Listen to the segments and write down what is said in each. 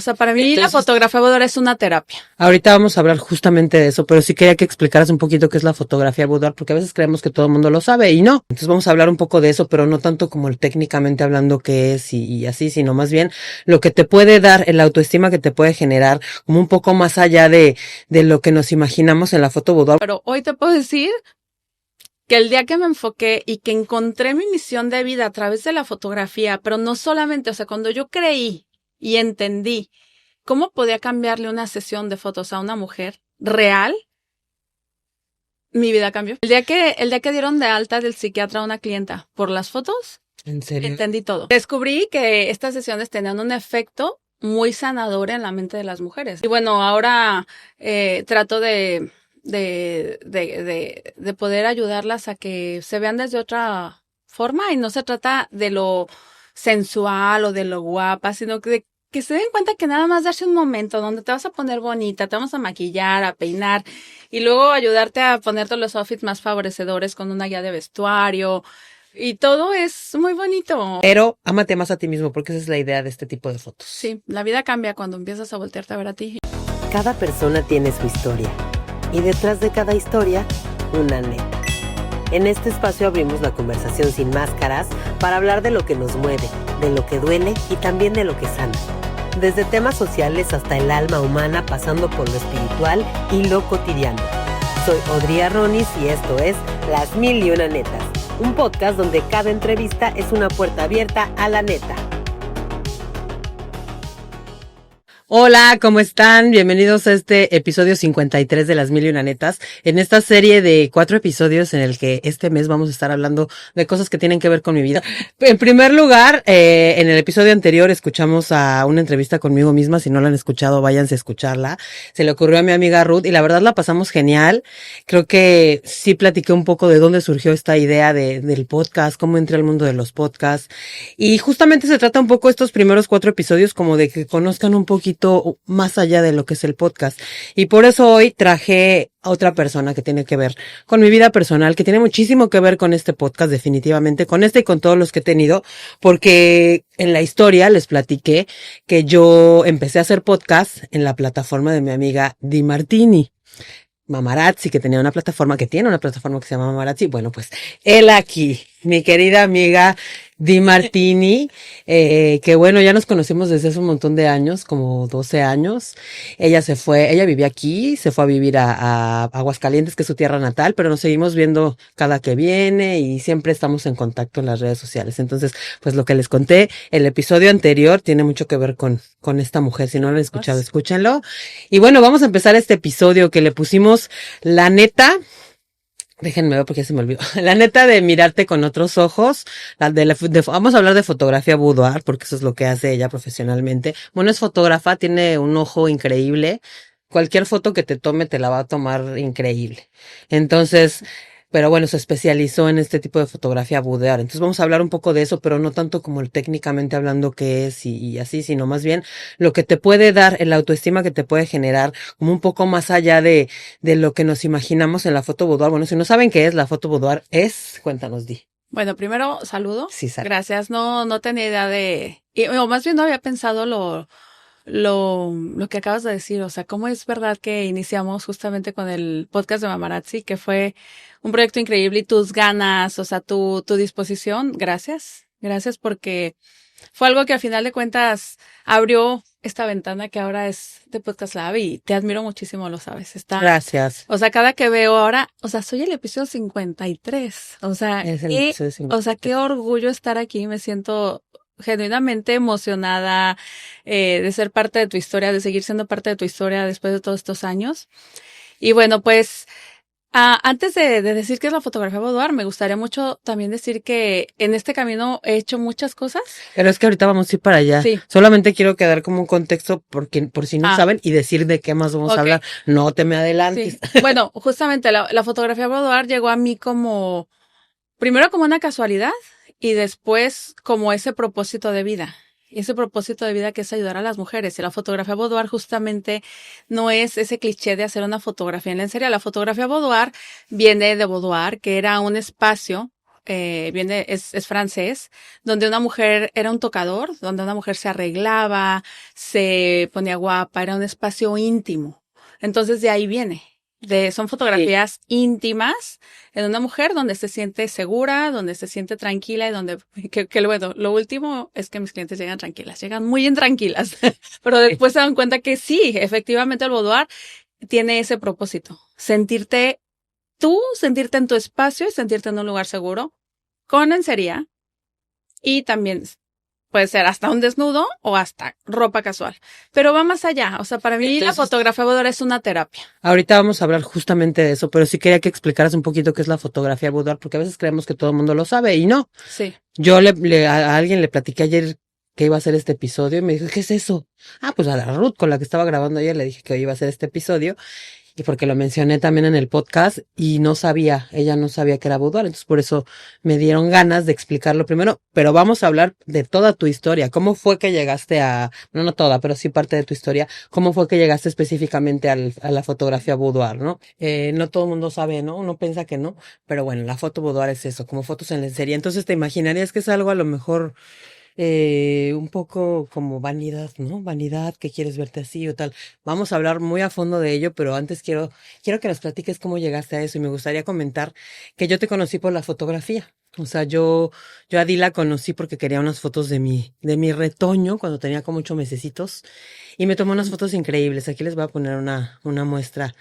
sea, para mí la fotografía boudoir es una terapia. Ahorita vamos a hablar justamente de eso, pero sí quería que explicaras un poquito qué es la fotografía boudoir, porque a veces creemos que todo el mundo lo sabe y no. Entonces vamos a hablar un poco de eso, pero no tanto como el técnicamente hablando qué es y así, sino más bien lo que te puede dar, el autoestima que te puede generar, como un poco más allá de lo que nos imaginamos en la foto boudoir. Pero hoy te puedo decir que el día que me enfoqué y que encontré mi misión de vida a través de la fotografía, pero no solamente, o sea, cuando yo creí y entendí cómo podía cambiarle una sesión de fotos a una mujer real, mi vida cambió. El día que dieron de alta del psiquiatra a una clienta por las fotos, ¿En serio? entendí todo. Descubrí que estas sesiones tenían un efecto muy sanador en la mente de las mujeres. Y bueno, ahora trato de poder ayudarlas a que se vean desde otra forma y no se trata de lo sensual o de lo guapa, sino que se den cuenta que nada más darse un momento donde te vas a poner bonita, te vamos a maquillar, a peinar y luego ayudarte a ponerte los outfits más favorecedores con una guía de vestuario y todo es muy bonito. Pero ámate más a ti mismo, porque esa es la idea de este tipo de fotos. Sí, la vida cambia cuando empiezas a voltearte a ver a ti. Cada persona tiene su historia y detrás de cada historia, una neta. En este espacio abrimos la conversación sin máscaras para hablar de lo que nos mueve, de lo que duele y también de lo que sana. Desde temas sociales hasta el alma humana, pasando por lo espiritual y lo cotidiano. Soy Audrey Arronis y esto es Las Mil y Una Netas, un podcast donde cada entrevista es una puerta abierta a la neta. Hola, ¿cómo están? Bienvenidos a este episodio 53 de Las Mil y Una Netas. En esta serie de 4 episodios en el que este mes vamos a estar hablando de cosas que tienen que ver con mi vida. En primer lugar, en el episodio anterior escuchamos a una entrevista conmigo misma. Si no la han escuchado, váyanse a escucharla. Se le ocurrió a mi amiga Ruth y la verdad la pasamos genial. Creo que sí platiqué un poco de dónde surgió esta idea del podcast, cómo entré al mundo de los podcasts. Y justamente se trata un poco estos primeros 4 episodios como de que conozcan un poquito más allá de lo que es el podcast. Y por eso hoy traje a otra persona que tiene que ver con mi vida personal, que tiene muchísimo que ver con este podcast, definitivamente, con este y con todos los que he tenido, porque en la historia les platiqué que yo empecé a hacer podcast en la plataforma de mi amiga Di Martini. Mamarazzi, que tiene una plataforma que se llama Mamarazzi. Bueno, pues él aquí, mi querida amiga Di Martini, que bueno, ya nos conocemos desde hace un montón de años, como 12 años. Ella vivía aquí, se fue a vivir a Aguascalientes, que es su tierra natal, pero nos seguimos viendo cada que viene y siempre estamos en contacto en las redes sociales. Entonces, pues lo que les conté, el episodio anterior tiene mucho que ver con esta mujer. Si no lo han escuchado, escúchenlo. Y bueno, vamos a empezar este episodio que le pusimos la neta. Déjenme ver porque ya se me olvidó. La neta de mirarte con otros ojos. Vamos a hablar de fotografía boudoir, porque eso es lo que hace ella profesionalmente. Bueno, es fotógrafa, tiene un ojo increíble. Cualquier foto que te tome te la va a tomar increíble. Entonces, pero bueno, se especializó en este tipo de fotografía boudoir. Entonces vamos a hablar un poco de eso, pero no tanto como el técnicamente hablando qué es y así, sino más bien lo que te puede dar, el autoestima que te puede generar, como un poco más allá de lo que nos imaginamos en la foto boudoir. Bueno, si no saben qué es la foto boudoir, cuéntanos, Di. Bueno, primero, saludo. Sí, Sara. Gracias. No tenía idea o más bien no había pensado lo que acabas de decir. O sea, cómo es verdad que iniciamos justamente con el podcast de Mamarazzi, que fue un proyecto increíble y tus ganas, o sea, tu disposición. Gracias. Gracias porque fue algo que al final de cuentas abrió esta ventana que ahora es de Podcast Lab y te admiro muchísimo, lo sabes. Gracias. O sea, cada que veo ahora, o sea, soy el episodio 53. O sea, qué orgullo estar aquí. Me siento genuinamente emocionada de ser parte de tu historia, de seguir siendo parte de tu historia después de todos estos años. Y bueno, pues antes de decir qué es la fotografía boudoir, me gustaría mucho también decir que en este camino he hecho muchas cosas. Pero es que ahorita vamos a ir para allá. Sí. Solamente quiero quedar como un contexto por si no saben y decir de qué más vamos a hablar. No te me adelantes. Sí. Bueno, justamente la fotografía boudoir llegó a mí primero como una casualidad y después como ese propósito de vida. Y ese propósito de vida que es ayudar a las mujeres. Y la fotografía boudoir justamente no es ese cliché de hacer una fotografía en lencería. La fotografía boudoir viene de boudoir, que era un espacio es francés, donde una mujer era un tocador, donde una mujer se arreglaba, se ponía guapa, era un espacio íntimo. Entonces de ahí viene. Son fotografías íntimas en una mujer donde se siente segura, donde se siente tranquila y donde, bueno, lo último es que mis clientes llegan tranquilas, llegan muy intranquilas, pero después se dan cuenta que sí, efectivamente el boudoir tiene ese propósito, sentirte en tu espacio y sentirte en un lugar seguro, con lencería y también puede ser hasta un desnudo o hasta ropa casual. Pero va más allá. O sea, para mí la fotografía boudoir es una terapia. Ahorita vamos a hablar justamente de eso, pero sí quería que explicaras un poquito qué es la fotografía boudoir, porque a veces creemos que todo el mundo lo sabe y no. Sí. Yo a alguien le platiqué ayer que iba a hacer este episodio y me dijo, ¿qué es eso? Pues a la Ruth con la que estaba grabando ayer le dije que hoy iba a hacer este episodio. Y porque lo mencioné también en el podcast y ella no sabía que era boudoir, entonces por eso me dieron ganas de explicarlo primero, pero vamos a hablar de toda tu historia. ¿Cómo fue que llegaste no toda, pero sí parte de tu historia, cómo fue que llegaste específicamente a la fotografía boudoir, ¿no? No todo el mundo sabe, ¿no? Uno piensa que no, pero bueno, la foto boudoir es eso, como fotos en lencería. Entonces te imaginarías que es algo a lo mejor un poco como vanidad, ¿no? Vanidad, que quieres verte así o tal. Vamos a hablar muy a fondo de ello, pero antes quiero que nos platiques cómo llegaste a eso y me gustaría comentar que yo te conocí por la fotografía. O sea, yo a Di la conocí porque quería unas fotos de mi retoño cuando tenía como 8 mesecitos y me tomó unas fotos increíbles. Aquí les voy a poner una muestra.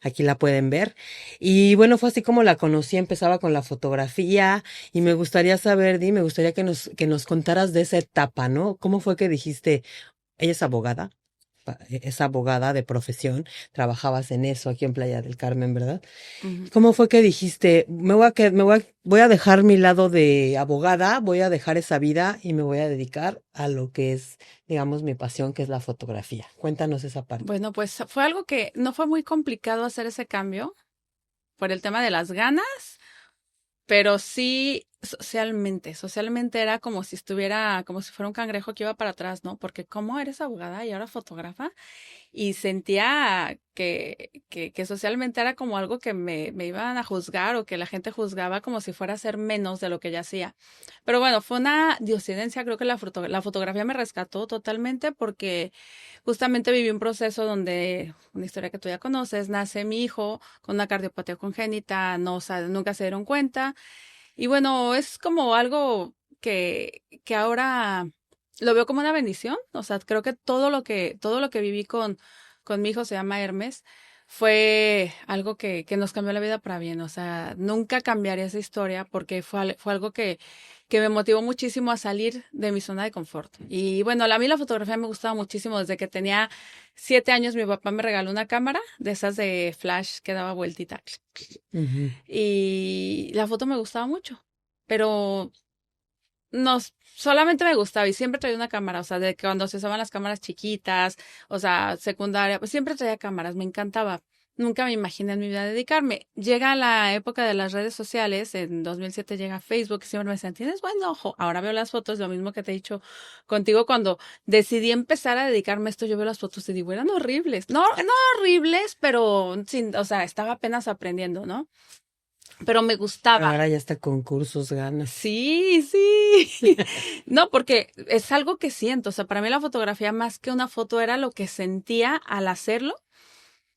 Aquí la pueden ver. Y bueno, fue así como la conocí, empezaba con la fotografía y me gustaría saber, me gustaría que nos contaras de esa etapa, ¿no? ¿Cómo fue que dijiste, ella es abogada de profesión, trabajabas en eso aquí en Playa del Carmen, ¿verdad? Uh-huh. ¿Cómo fue que dijiste, voy a dejar mi lado de abogada, voy a dejar esa vida y me voy a dedicar a lo que es, digamos, mi pasión, que es la fotografía? Cuéntanos esa parte. Bueno, pues fue algo que no fue muy complicado hacer ese cambio por el tema de las ganas, pero sí socialmente era como si fuera un cangrejo que iba para atrás, ¿no? Porque ¿cómo eres abogada y ahora fotógrafa? Y sentía que socialmente era como algo que me iban a juzgar o que la gente juzgaba como si fuera a ser menos de lo que ya hacía. Pero bueno, fue una diosidencia, creo que la fotografía me rescató totalmente porque justamente viví un proceso donde, una historia que tú ya conoces, nace mi hijo con una cardiopatía congénita, nunca se dieron cuenta. Y bueno, es como algo que ahora lo veo como una bendición. O sea, creo que todo lo que viví con mi hijo, se llama Hermes, fue algo que nos cambió la vida para bien. O sea, nunca cambiaría esa historia porque fue algo que me motivó muchísimo a salir de mi zona de confort. Y bueno, a mí la fotografía me gustaba muchísimo. Desde que tenía 7 años, mi papá me regaló una cámara de esas de flash que daba vueltita. Uh-huh. Y la foto me gustaba mucho, pero solamente me gustaba y siempre traía una cámara. O sea, de que cuando se usaban las cámaras chiquitas, o sea, secundaria, pues siempre traía cámaras, me encantaba. Nunca me imaginé en mi vida dedicarme. Llega la época de las redes sociales, en 2007 llega Facebook y siempre me decían, tienes buen ojo. Ahora veo las fotos, lo mismo que te he dicho contigo, cuando decidí empezar a dedicarme a esto, yo veo las fotos y digo, eran horribles. No horribles, pero o sea, estaba apenas aprendiendo, ¿no? Pero me gustaba. Ahora ya hasta concursos ganas. Sí. No, porque es algo que siento. O sea, para mí la fotografía, más que una foto, era lo que sentía al hacerlo.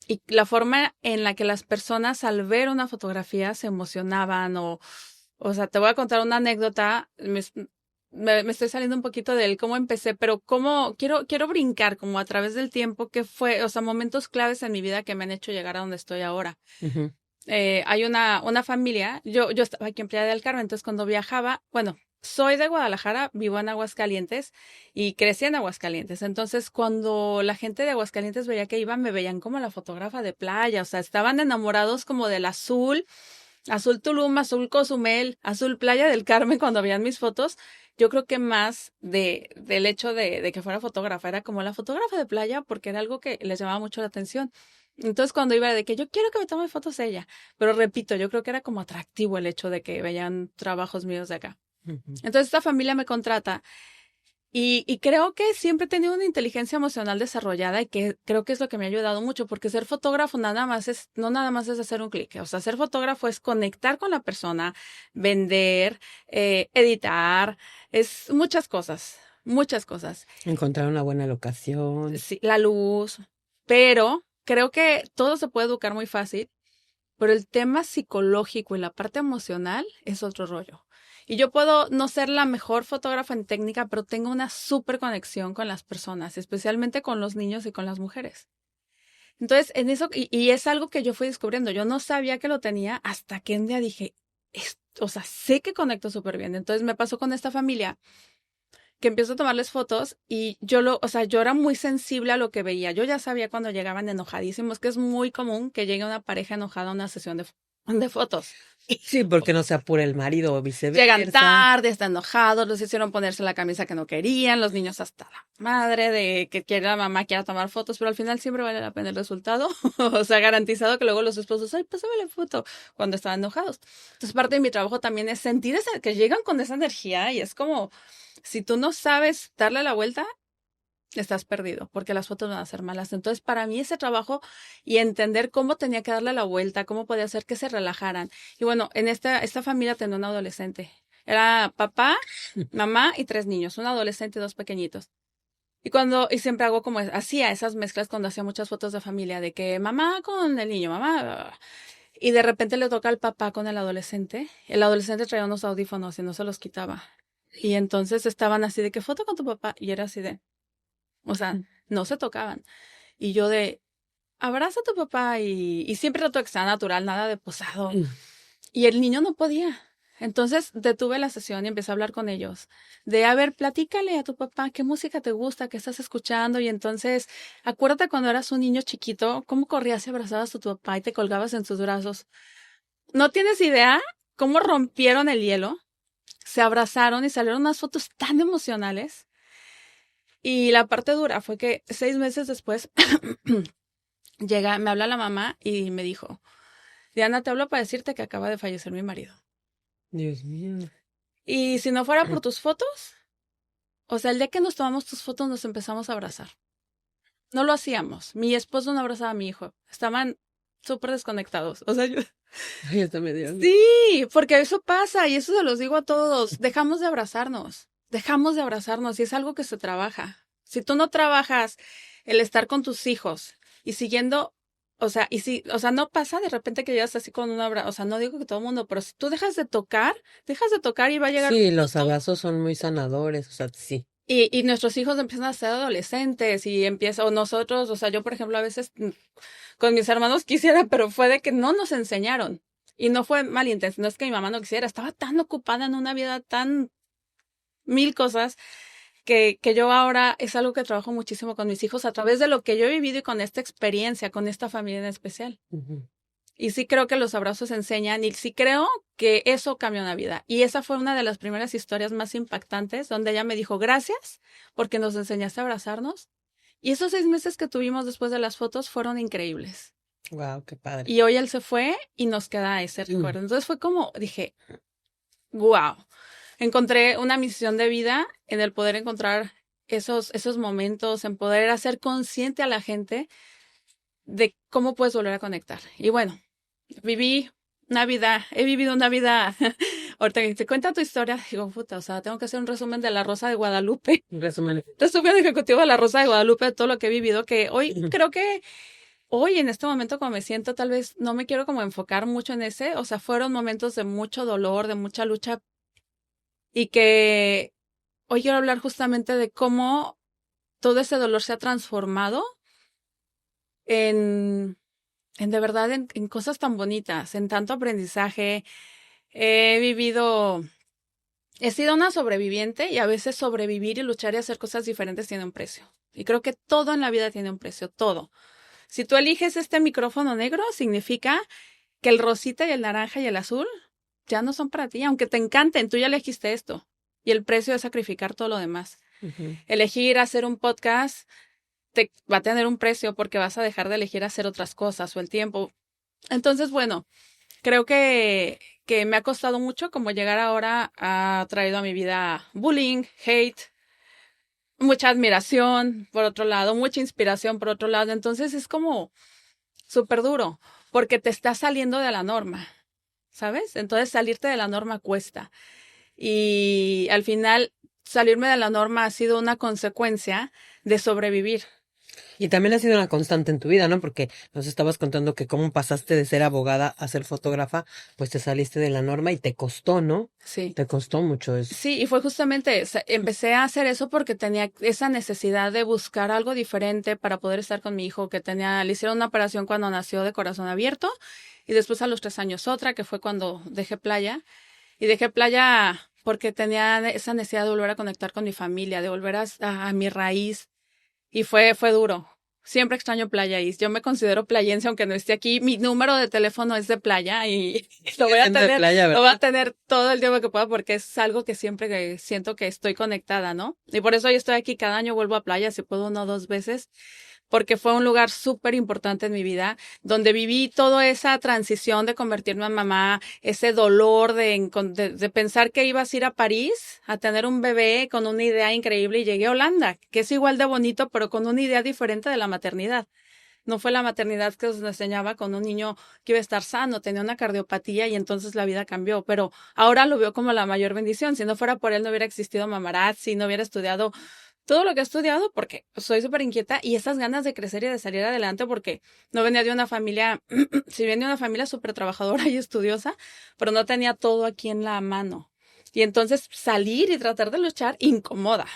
Y la forma en la que las personas al ver una fotografía se emocionaban o sea, te voy a contar una anécdota, me estoy saliendo un poquito de cómo empecé, pero quiero brincar como a través del tiempo, que fue, o sea, momentos claves en mi vida que me han hecho llegar a donde estoy ahora. Uh-huh. Hay una familia, yo estaba aquí en Playa del Carmen, entonces cuando viajaba, bueno, soy de Guadalajara, vivo en Aguascalientes y crecí en Aguascalientes. Entonces, cuando la gente de Aguascalientes veía que iba, me veían como la fotógrafa de playa. O sea, estaban enamorados como del azul Tulum, azul Cozumel, azul Playa del Carmen cuando veían mis fotos. Yo creo que más del hecho de que fuera fotógrafa, era como la fotógrafa de playa porque era algo que les llamaba mucho la atención. Entonces, cuando iba de que yo quiero que me tome fotos ella, pero repito, yo creo que era como atractivo el hecho de que veían trabajos míos de acá. Entonces esta familia me contrata Y creo que siempre he tenido una inteligencia emocional desarrollada y que creo que es lo que me ha ayudado mucho, porque ser fotógrafo no nada más es hacer un clic. O sea, ser fotógrafo es conectar con la persona, vender, editar, es muchas cosas, muchas cosas. Encontrar una buena locación. Sí, la luz, pero creo que todo se puede educar muy fácil, pero el tema psicológico y la parte emocional es otro rollo. Y yo puedo no ser la mejor fotógrafa en técnica, pero tengo una súper conexión con las personas, especialmente con los niños y con las mujeres. Entonces, en eso, y es algo que yo fui descubriendo. Yo no sabía que lo tenía hasta que un día dije, o sea, sé que conecto súper bien. Entonces me pasó con esta familia que empiezo a tomarles fotos y yo era muy sensible a lo que veía. Yo ya sabía cuando llegaban enojadísimos, que es muy común que llegue una pareja enojada a una sesión de fotos. Sí, porque no se apura el marido o viceversa. Llegan tarde, están enojados, los hicieron ponerse la camisa que no querían, los niños hasta la madre de que quiere la mamá quiera tomar fotos, pero al final siempre vale la pena el resultado. O sea, garantizado que luego los esposos, ay, pásame la foto, cuando están enojados. Entonces, parte de mi trabajo también es sentir que llegan con esa energía y es como, si tú no sabes darle la vuelta, estás perdido, porque las fotos van a ser malas. Entonces, para mí ese trabajo y entender cómo tenía que darle la vuelta, cómo podía hacer que se relajaran. Y bueno, en esta familia tenía un adolescente. Era papá, mamá y 3 niños, un adolescente y 2 pequeñitos. Y siempre hago como, hacía esas mezclas cuando hacía muchas fotos de familia, de que mamá con el niño, mamá. Y de repente le toca al papá con el adolescente. El adolescente traía unos audífonos y no se los quitaba. Y entonces estaban así de que foto con tu papá. Y era así de, o sea, no se tocaban. Y yo de, abraza a tu papá y siempre trato de que sea natural, nada de posado. Y el niño no podía. Entonces detuve la sesión y empecé a hablar con ellos. De, a ver, platícale a tu papá qué música te gusta, qué estás escuchando. Y entonces, acuérdate cuando eras un niño chiquito, cómo corrías y abrazabas a tu papá y te colgabas en sus brazos. No tienes idea cómo rompieron el hielo. Se abrazaron y salieron unas fotos tan emocionales. Y la parte dura fue que 6 meses después me habla la mamá y me dijo, Diana, te hablo para decirte que acaba de fallecer mi marido. Dios mío. Y si no fuera por tus fotos, o sea, el día que nos tomamos tus fotos nos empezamos a abrazar. No lo hacíamos. Mi esposo no abrazaba a mi hijo. Estaban súper desconectados. O sea, Ay, hasta me dio. Sí, porque eso pasa y eso se los digo a todos. Dejamos de abrazarnos y es algo que se trabaja. Si tú no trabajas el estar con tus hijos y siguiendo, o sea, no pasa de repente que llegas así con un abrazo, o sea, no digo que todo el mundo, pero si tú dejas de tocar y va a llegar. Sí, los abrazos son muy sanadores, o sea, sí. Y nuestros hijos empiezan a ser adolescentes o nosotros, o sea, yo por ejemplo a veces con mis hermanos quisiera, pero fue de que no nos enseñaron. Y no fue malintencionado, no es que mi mamá no quisiera, estaba tan ocupada en una vida tan mil cosas que yo ahora es algo que trabajo muchísimo con mis hijos a través de lo que yo he vivido y con esta experiencia, con esta familia en especial. Uh-huh. Y sí creo que los abrazos enseñan y sí creo que eso cambió una vida. Y esa fue una de las primeras historias más impactantes donde ella me dijo, gracias porque nos enseñaste a abrazarnos. Y esos 6 meses que tuvimos después de las fotos fueron increíbles. Wow, qué padre. Y hoy él se fue y nos queda ese recuerdo. Entonces fue como, dije, wow, encontré una misión de vida en el poder encontrar esos momentos, en poder hacer consciente a la gente de cómo puedes volver a conectar. Y bueno, he vivido una vida, ahorita que te cuenta tu historia, digo, puta, o sea, tengo que hacer un resumen de La Rosa de Guadalupe. Resumen ejecutivo de La Rosa de Guadalupe, de todo lo que he vivido, que hoy creo que hoy en este momento como me siento, tal vez no me quiero como enfocar mucho en ese, o sea, fueron momentos de mucho dolor, de mucha lucha y que hoy quiero hablar justamente de cómo todo ese dolor se ha transformado en de verdad en cosas tan bonitas, en tanto aprendizaje. He sido una sobreviviente y a veces sobrevivir y luchar y hacer cosas diferentes tiene un precio. Y creo que todo en la vida tiene un precio, todo. Si tú eliges este micrófono negro, significa que el rosita y el naranja y el azul ya no son para ti, aunque te encanten, tú ya elegiste esto. Y el precio es sacrificar todo lo demás. Uh-huh. Elegir hacer un podcast te va a tener un precio porque vas a dejar de elegir hacer otras cosas o el tiempo. Entonces, bueno, creo que me ha costado mucho como llegar ahora ha traído a mi vida bullying, hate, mucha admiración, por otro lado, mucha inspiración, por otro lado. Entonces es como súper duro, porque te estás saliendo de la norma, ¿sabes? Entonces salirte de la norma cuesta. Y al final, salirme de la norma ha sido una consecuencia de sobrevivir. Y también ha sido una constante en tu vida, ¿no? Porque nos estabas contando que cómo pasaste de ser abogada a ser fotógrafa, pues te saliste de la norma y te costó, ¿no? Sí. Te costó mucho eso. Sí, y fue justamente, empecé a hacer eso porque tenía esa necesidad de buscar algo diferente para poder estar con mi hijo, le hicieron una operación cuando nació de corazón abierto, y después a los 3 años otra, que fue cuando dejé Playa. Y dejé Playa porque tenía esa necesidad de volver a conectar con mi familia, de volver a mi raíz. Y fue duro. Siempre extraño Playa y yo me considero playense aunque no esté aquí. Mi número de teléfono es de Playa y lo voy a tener, lo voy a tener todo el tiempo que pueda porque es algo que siempre que siento que estoy conectada, ¿no? Y por eso yo estoy aquí cada año, vuelvo a Playa, si puedo 1 o 2 veces, porque fue un lugar súper importante en mi vida, donde viví toda esa transición de convertirme en mamá, ese dolor de pensar que ibas a ir a París a tener un bebé con una idea increíble y llegué a Holanda, que es igual de bonito, pero con una idea diferente de la maternidad. No fue la maternidad que nos enseñaba con un niño que iba a estar sano, tenía una cardiopatía y entonces la vida cambió, pero ahora lo veo como la mayor bendición. Si no fuera por él no hubiera existido Mamarazzi, no hubiera estudiado todo lo que he estudiado porque soy súper inquieta y esas ganas de crecer y de salir adelante porque no venía de una familia, si venía de una familia súper trabajadora y estudiosa, pero no tenía todo aquí en la mano. Y entonces salir y tratar de luchar incomoda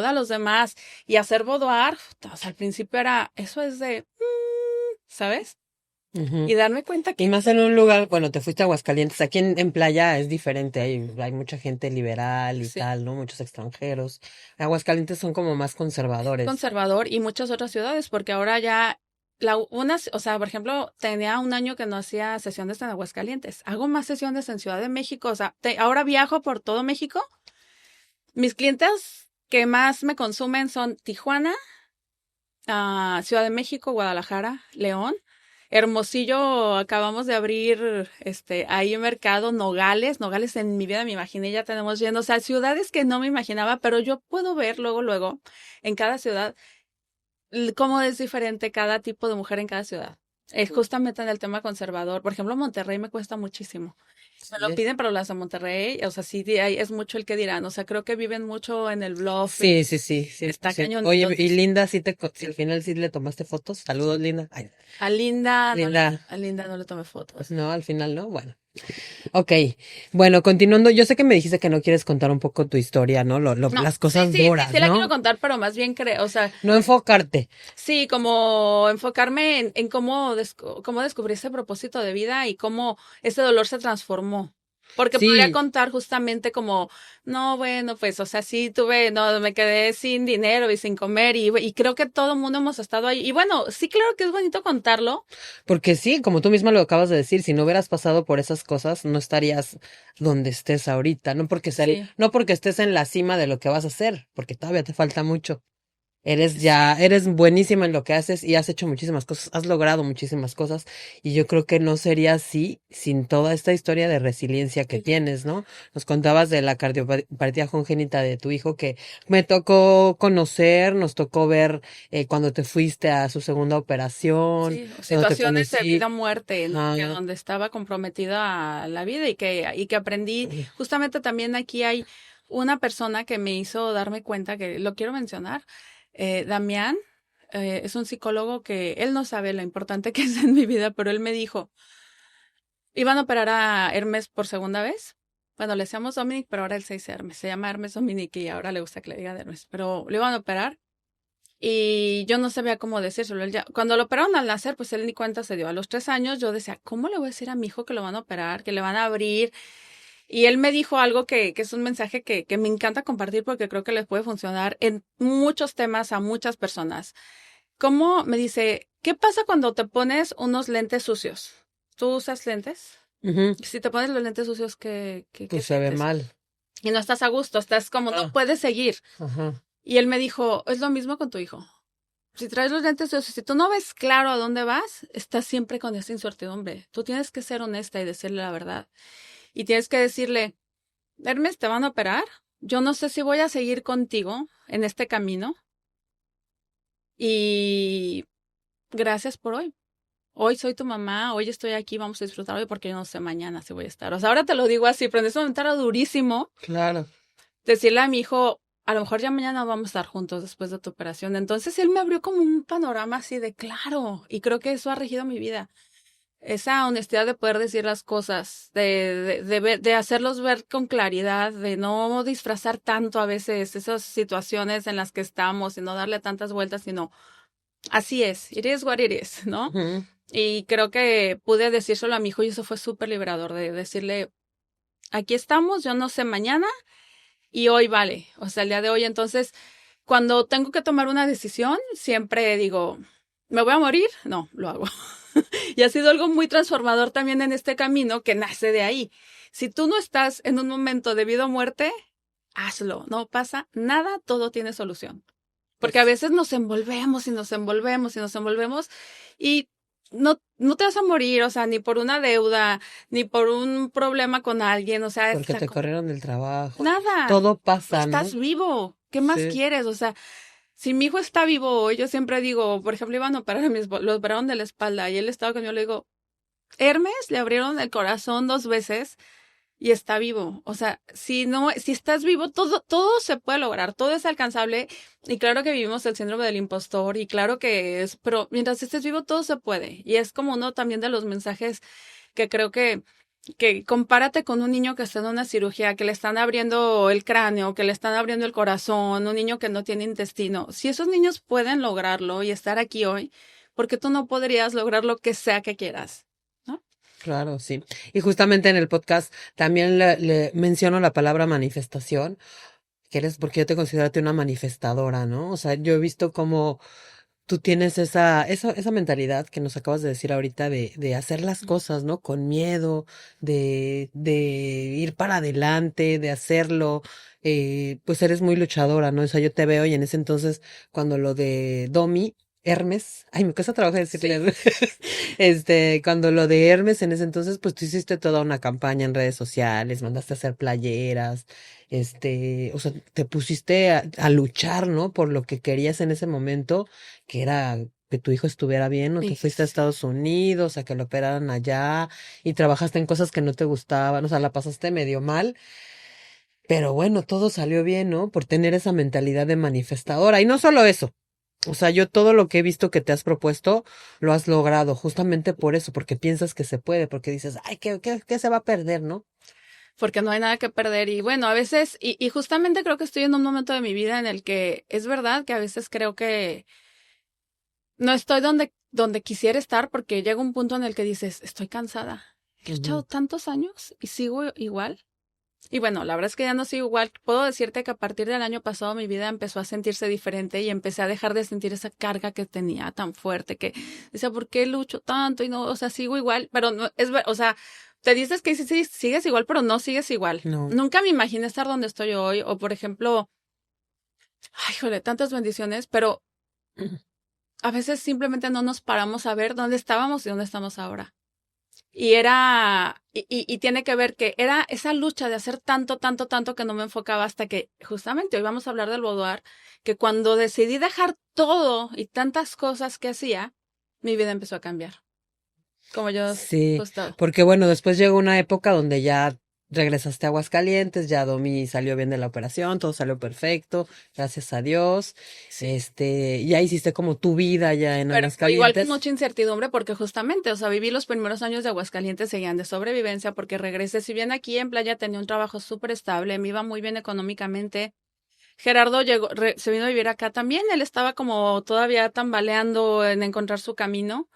a los demás y hacer boudoir, o sea, al principio era, eso es de, ¿sabes? Y darme cuenta que... Y más en un lugar, bueno, te fuiste a Aguascalientes, aquí en Playa es diferente, hay mucha gente liberal y tal, ¿no? Muchos extranjeros. Aguascalientes son como más conservadores. Conservador y muchas otras ciudades, porque ahora ya, o sea, por ejemplo, tenía 1 año que no hacía sesiones en Aguascalientes. Hago más sesiones en Ciudad de México, o sea, ahora viajo por todo México. Mis clientes que más me consumen son Tijuana, Ciudad de México, Guadalajara, León. Hermosillo, acabamos de abrir ahí un mercado, Nogales en mi vida me imaginé, ya tenemos yendo, o sea, ciudades que no me imaginaba, pero yo puedo ver luego, en cada ciudad, cómo es diferente cada tipo de mujer en cada ciudad. Es justamente en el tema conservador. Por ejemplo, Monterrey me cuesta muchísimo. Me lo piden, pero las de Monterrey, o sea, sí, es mucho el que dirán. O sea, creo que viven mucho en el bluff. Sí. Está cañón. Oye, y Linda, si al final sí le tomaste fotos. Saludos, Linda. Ay. A Linda no le tomé fotos. No, al final no, bueno. Ok, bueno, continuando, yo sé que me dijiste que no quieres contar un poco tu historia, ¿no? No, las cosas duras, sí, la quiero contar, pero más bien o sea... No enfocarte. Sí, como enfocarme en cómo descubrí ese propósito de vida y cómo ese dolor se transformó. Porque podría contar justamente como, no, bueno, pues, o sea, sí me quedé sin dinero y sin comer y creo que todo el mundo hemos estado ahí. Y bueno, sí, claro que es bonito contarlo. Porque sí, como tú misma lo acabas de decir, si no hubieras pasado por esas cosas, no estarías donde estés ahorita, no porque estés en la cima de lo que vas a hacer, porque todavía te falta mucho. Eres buenísima en lo que haces y has hecho muchísimas cosas, has logrado muchísimas cosas y yo creo que no sería así sin toda esta historia de resiliencia que tienes, ¿no? Nos contabas de la cardiopatía congénita de tu hijo que me tocó conocer, nos tocó ver cuando te fuiste a su segunda operación. Sí, situaciones de vida o muerte, donde estaba comprometida a la vida y que aprendí. Justamente también aquí hay una persona que me hizo darme cuenta que lo quiero mencionar. Damián es un psicólogo que él no sabe lo importante que es en mi vida, pero él me dijo, iban a operar a Hermes por segunda vez. Bueno, le decíamos Dominic, pero ahora él se dice Hermes. Se llama Hermes Dominic y ahora le gusta que le digan Hermes. Pero le iban a operar y yo no sabía cómo decírselo. Cuando lo operaron al nacer, pues él ni cuenta se dio. A los 3 años yo decía, ¿cómo le voy a decir a mi hijo que lo van a operar, que le van a abrir? Y él me dijo algo que es un mensaje que me encanta compartir porque creo que les puede funcionar en muchos temas a muchas personas. ¿Cómo? Me dice, ¿qué pasa cuando te pones unos lentes sucios? ¿Tú usas lentes? Si te pones los lentes sucios, pues se ve mal. Y no estás a gusto, estás como, no puedes seguir. Y él me dijo, es lo mismo con tu hijo. Si traes los lentes sucios, si tú no ves claro a dónde vas, estás siempre con esa incertidumbre. Tú tienes que ser honesta y decirle la verdad. Y tienes que decirle, Hermes, ¿te van a operar? yo no sé si voy a seguir contigo en este camino y gracias por hoy. Hoy soy tu mamá, hoy estoy aquí, vamos a disfrutar hoy porque yo no sé mañana si voy a estar. O sea, ahora te lo digo así, pero en ese momento era durísimo. Claro. Decirle a mi hijo, a lo mejor ya mañana vamos a estar juntos después de tu operación. Entonces él me abrió como un panorama así de claro, y creo que eso ha regido mi vida. Esa honestidad de poder decir las cosas, de hacerlos ver con claridad, de no disfrazar tanto a veces esas situaciones en las que estamos y no darle tantas vueltas, sino así es, it is what it is, ¿no? Uh-huh. Y creo que pude decírselo a mi hijo y eso fue súper liberador, de decirle, aquí estamos, yo no sé mañana y hoy vale, o sea, el día de hoy. Entonces, cuando tengo que tomar una decisión, siempre digo, ¿me voy a morir? No, lo hago. Y ha sido algo muy transformador también en este camino que nace de ahí. Si tú no estás en un momento de vida o muerte, hazlo, no pasa nada, todo tiene solución. Porque a veces nos envolvemos y nos envolvemos y nos envolvemos y no te vas a morir, o sea, ni por una deuda, ni por un problema con alguien, o sea. Porque te corrieron del trabajo. Nada. Todo pasa, Estás vivo. ¿Qué más quieres? O sea, si mi hijo está vivo hoy, yo siempre digo, por ejemplo, iban a operar lo operaron de la espalda y él estaba conmigo, le digo, Hermes, le abrieron el corazón 2 veces y está vivo. O sea, si estás vivo, todo se puede lograr, todo es alcanzable. Y claro que vivimos el síndrome del impostor y claro que pero mientras estés vivo, todo se puede. Y es como uno también de los mensajes que creo que compárate con un niño que está en una cirugía, que le están abriendo el cráneo, que le están abriendo el corazón, un niño que no tiene intestino. Si esos niños pueden lograrlo y estar aquí hoy, ¿por qué tú no podrías lograr lo que sea que quieras? Claro, sí. Y justamente en el podcast también le menciono la palabra manifestación, porque yo te considero una manifestadora, ¿no? O sea, yo he visto cómo tú tienes esa mentalidad que nos acabas de decir ahorita de hacer las cosas, ¿no? Con miedo, de ir para adelante, de hacerlo. Pues eres muy luchadora, ¿no? O sea, yo te veo y en ese entonces, cuando lo de Domi, Hermes, ay, me cuesta trabajo decirle, cuando lo de Hermes en ese entonces, pues tú hiciste toda una campaña en redes sociales, mandaste a hacer playeras, o sea, te pusiste a luchar, ¿no? Por lo que querías en ese momento, que era que tu hijo estuviera bien, ¿no? Te fuiste a Estados Unidos a que lo operaran allá y trabajaste en cosas que no te gustaban, o sea, la pasaste medio mal. Pero bueno, todo salió bien, ¿no? Por tener esa mentalidad de manifestadora. Y no solo eso. O sea, yo todo lo que he visto que te has propuesto, lo has logrado, justamente por eso, porque piensas que se puede, porque dices, ay, ¿qué se va a perder, no? Porque no hay nada que perder. Y bueno, a veces, y justamente creo que estoy en un momento de mi vida en el que es verdad que a veces creo que no estoy donde quisiera estar, porque llega un punto en el que dices, estoy cansada. He echado tantos años y sigo igual. Y bueno, la verdad es que ya no sigo igual. Puedo decirte que a partir del año pasado mi vida empezó a sentirse diferente y empecé a dejar de sentir esa carga que tenía tan fuerte que decía, ¿por qué lucho tanto? Y no, o sea, sigo igual, pero no, o sea, te dices que sí, sigues igual, pero no sigues igual. No. Nunca me imaginé estar donde estoy hoy, o por ejemplo, ay, jole, tantas bendiciones, pero a veces simplemente no nos paramos a ver dónde estábamos y dónde estamos ahora. Y tiene que ver que era esa lucha de hacer tanto que no me enfocaba hasta que justamente hoy vamos a hablar del boudoir, que cuando decidí dejar todo y tantas cosas que hacía, mi vida empezó a cambiar. Como yo. Sí, porque bueno, después llegó una época donde ya regresaste a Aguascalientes, ya Domi salió bien de la operación, todo salió perfecto, gracias a Dios. Ya hiciste como tu vida ya en Aguascalientes. Igual con mucha incertidumbre porque justamente, o sea, viví los primeros años de Aguascalientes, seguían de sobrevivencia porque regresé, si bien aquí en Playa tenía un trabajo súper estable, me iba muy bien económicamente. Gerardo se vino a vivir acá también, él estaba como todavía tambaleando en encontrar su camino.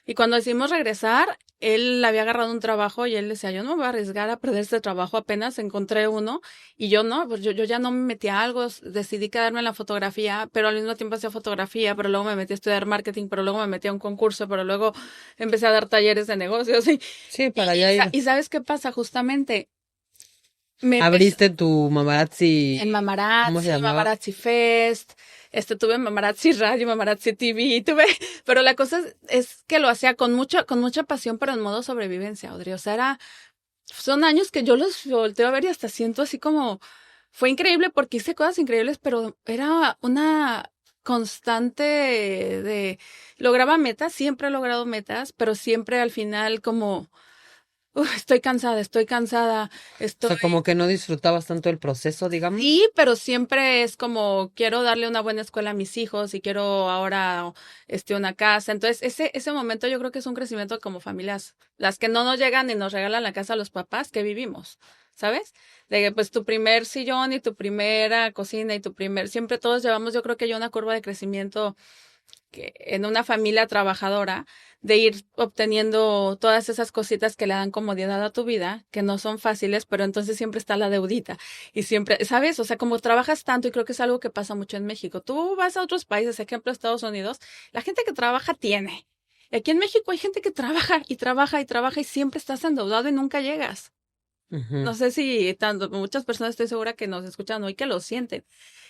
Y cuando decidimos regresar, él había agarrado un trabajo y él decía, yo no me voy a arriesgar a perder este trabajo, apenas encontré uno. Y yo no, pues yo ya no me metí a algo, decidí quedarme en la fotografía, pero al mismo tiempo hacía fotografía, pero luego me metí a estudiar marketing, pero luego me metí a un concurso, pero luego empecé a dar talleres de negocios. Sí, para allá ir. ¿Y sabes qué pasa? Justamente abriste tu Mamarazzi. En Mamarazzi Fest. Tuve Mamarazzi Radio, Mamarazzi TV, pero la cosa es que lo hacía con mucha pasión, pero en modo sobrevivencia, Audrey. O sea, son años que yo los volteo a ver y hasta siento así como fue increíble porque hice cosas increíbles, pero era una constante lograba metas, siempre he logrado metas, pero siempre al final como, estoy cansada, O sea, como que no disfrutabas tanto el proceso, digamos. Sí, pero siempre es como, quiero darle una buena escuela a mis hijos y quiero ahora, una casa. Entonces, ese momento yo creo que es un crecimiento como familias, las que no nos llegan y nos regalan la casa a los papás que vivimos, ¿sabes? De que pues tu primer sillón y tu primera cocina y siempre todos llevamos, yo creo que una curva de crecimiento que en una familia trabajadora, de ir obteniendo todas esas cositas que le dan comodidad a tu vida, que no son fáciles, pero entonces siempre está la deudita. Y siempre, ¿sabes? O sea, como trabajas tanto, y creo que es algo que pasa mucho en México. Tú vas a otros países, ejemplo, Estados Unidos, la gente que trabaja tiene. Y aquí en México hay gente que trabaja y trabaja y trabaja y siempre estás endeudado y nunca llegas. No sé si muchas personas estoy segura que nos escuchan hoy que lo sienten.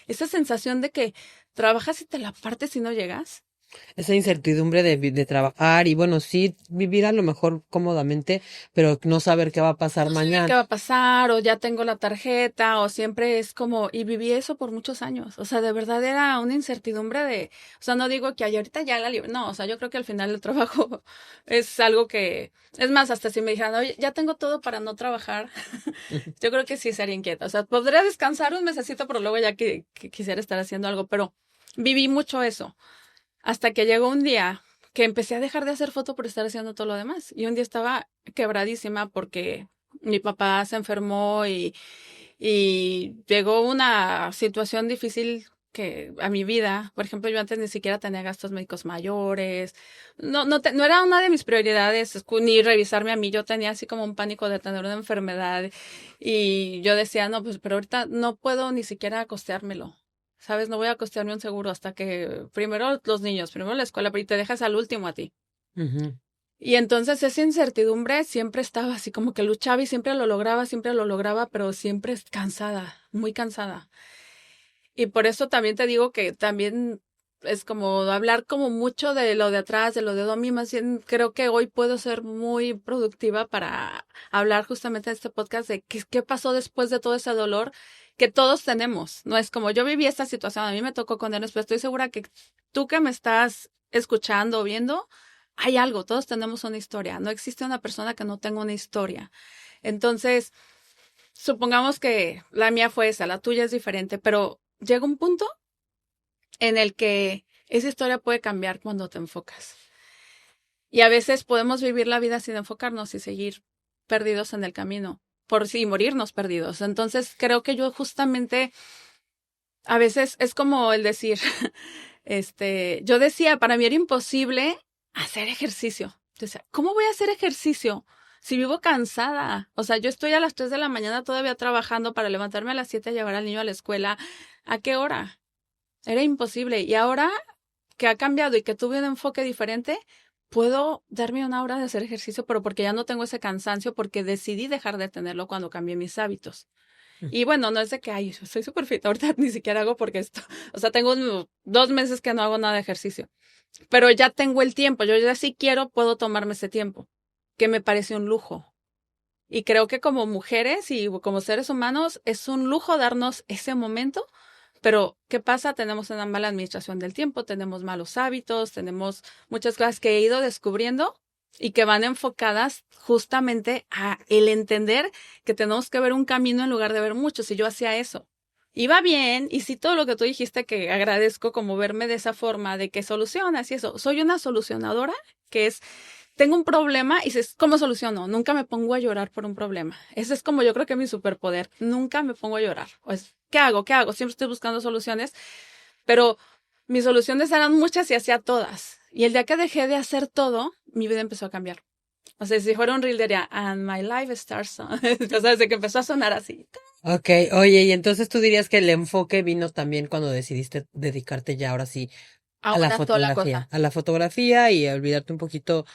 Esa sensación de que trabajas y te la partes y no llegas. Esa incertidumbre de trabajar y bueno, sí vivir a lo mejor cómodamente, pero no saber qué va a pasar mañana. ¿Qué va a pasar? O ya tengo la tarjeta, o siempre es como, y viví eso por muchos años. O sea, de verdad era una incertidumbre o sea, no digo que ahorita ya no, o sea, yo creo que al final el trabajo es algo que, es más, hasta si me dijeran, oye, ya tengo todo para no trabajar, yo creo que sí sería inquieta. O sea, podría descansar un mesecito, pero luego ya que quisiera estar haciendo algo, pero viví mucho eso. Hasta que llegó un día que empecé a dejar de hacer foto por estar haciendo todo lo demás. Y un día estaba quebradísima porque mi papá se enfermó y llegó una situación difícil a mi vida. Por ejemplo, yo antes ni siquiera tenía gastos médicos mayores. No era una de mis prioridades ni revisarme a mí. Yo tenía así como un pánico de tener una enfermedad. Y yo decía, no, pues, pero ahorita no puedo ni siquiera costeármelo. ¿Sabes? No voy a costearme un seguro hasta que primero los niños, primero la escuela, pero te dejas al último a ti. Uh-huh. Y entonces esa incertidumbre siempre estaba así como que luchaba y siempre lo lograba, pero siempre cansada, muy cansada. Y por eso también te digo que también es como hablar como mucho de lo de atrás, de lo de Domi, más bien creo que hoy puedo ser muy productiva para hablar justamente en este podcast de qué pasó después de todo ese dolor que todos tenemos. No es como yo viví esta situación, a mí me tocó con él, pero estoy segura que tú que me estás escuchando o viendo, hay algo, todos tenemos una historia. No existe una persona que no tenga una historia. Entonces, supongamos que la mía fue esa, la tuya es diferente, pero llega un punto en el que esa historia puede cambiar cuando te enfocas. Y a veces podemos vivir la vida sin enfocarnos y seguir perdidos en el camino. Por sí, morirnos perdidos. Entonces, creo que yo justamente, a veces es como el decir, yo decía, para mí era imposible hacer ejercicio. Entonces, ¿cómo voy a hacer ejercicio si vivo cansada? O sea, yo estoy a las 3 de la mañana todavía trabajando para levantarme a las 7 a llevar al niño a la escuela. ¿A qué hora? Era imposible. Y ahora que ha cambiado y que tuve un enfoque diferente, puedo darme una hora de hacer ejercicio, pero porque ya no tengo ese cansancio, porque decidí dejar de tenerlo cuando cambié mis hábitos. Y bueno, no es de que, ay, soy súper fit, ahorita ni siquiera hago porque o sea, tengo 2 meses que no hago nada de ejercicio, pero ya tengo el tiempo, yo ya si quiero puedo tomarme ese tiempo, que me parece un lujo. Y creo que como mujeres y como seres humanos es un lujo darnos ese momento. Pero, ¿qué pasa? Tenemos una mala administración del tiempo, tenemos malos hábitos, tenemos muchas cosas que he ido descubriendo y que van enfocadas justamente a el entender que tenemos que ver un camino en lugar de ver muchos. Y yo hacía eso. Iba bien, y sí, todo lo que tú dijiste, que agradezco como verme de esa forma, de que solucionas y eso. Soy una solucionadora, que es, tengo un problema y ¿cómo soluciono? Nunca me pongo a llorar por un problema. Ese es como yo creo que mi superpoder. Nunca me pongo a llorar. Pues, ¿qué hago? Siempre estoy buscando soluciones, pero mis soluciones eran muchas y hacía todas. Y el día que dejé de hacer todo, mi vida empezó a cambiar. O sea, si fuera un reel diría, and my life starts on. O sea, desde que empezó a sonar así. Ok, oye, y entonces tú dirías que el enfoque vino también cuando decidiste dedicarte ya ahora sí a la fotografía. A la fotografía y a olvidarte un poquito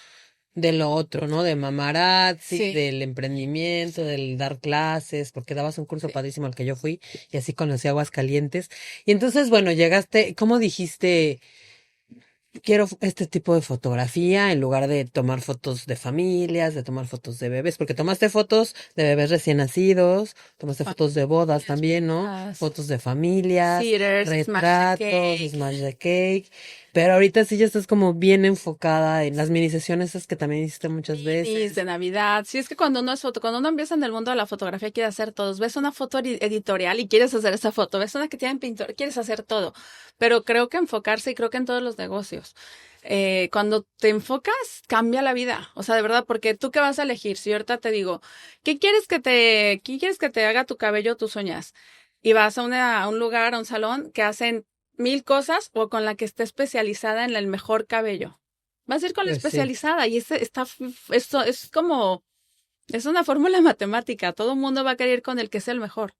de lo otro, ¿no? De mamarazzi, sí, del emprendimiento, del dar clases, porque dabas un curso padrísimo al que yo fui y así conocí Aguascalientes. Y entonces, bueno, llegaste, ¿cómo dijiste? quiero este tipo de fotografía en lugar de tomar fotos de familias, de tomar fotos de bebés, porque tomaste fotos de bebés recién nacidos, tomaste fotos de bodas también, ¿no? Fotos de familias, retratos, smash the cake, pero ahorita sí ya estás como bien enfocada en las mini sesiones esas que también hiciste muchas veces. De Navidad. Sí, es que cuando uno empieza en el mundo de la fotografía quiere hacer todo. Ves una foto editorial y quieres hacer esa foto, ves una que tiene pintor, quieres hacer todo. Pero creo que enfocarse, y creo que en todos los negocios, cuando te enfocas, cambia la vida. O sea, de verdad, porque tú qué vas a elegir. Si ahorita te digo, ¿qué quieres que te haga tu cabello, tus uñas? Y vas a un lugar, a un salón que hacen 1000 cosas, o con la que esté especializada en el mejor cabello. Vas a ir con la especializada, sí. Y esto es como, es una fórmula matemática. Todo el mundo va a querer ir con el que es el mejor.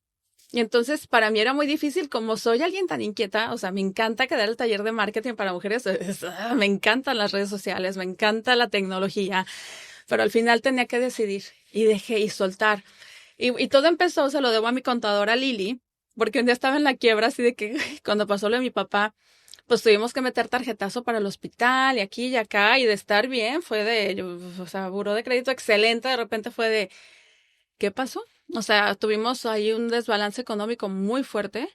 Y entonces para mí era muy difícil, como soy alguien tan inquieta, o sea, me encanta quedar el taller de marketing para mujeres, me encantan las redes sociales, me encanta la tecnología, pero al final tenía que decidir y dejé y soltar. Y todo empezó, se lo debo a mi contadora Lili, porque un día estaba en la quiebra, así de que cuando pasó lo de mi papá, pues tuvimos que meter tarjetazo para el hospital y aquí y acá, y de estar bien o sea, buró de crédito excelente, de repente fue de, ¿qué pasó? O sea, tuvimos ahí un desbalance económico muy fuerte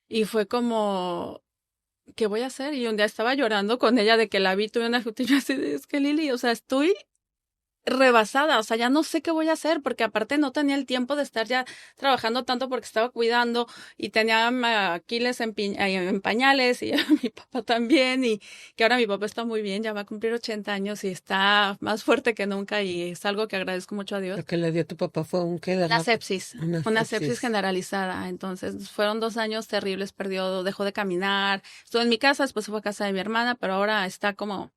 y fue como, ¿qué voy a hacer? Y un día estaba llorando con ella de que la vi, tuve una jutilla así de, es que Lili, o sea, estoy rebasada, o sea, ya no sé qué voy a hacer, porque aparte no tenía el tiempo de estar ya trabajando tanto porque estaba cuidando y tenía a Aquiles en pañales y a mi papá también, y que ahora mi papá está muy bien, ya va a cumplir 80 años y está más fuerte que nunca, y es algo que agradezco mucho a Dios. Lo que le dio a tu papá fue un qué, Una sepsis generalizada. Entonces fueron 2 años terribles, dejó de caminar, estuvo en mi casa, después fue a casa de mi hermana, pero ahora está como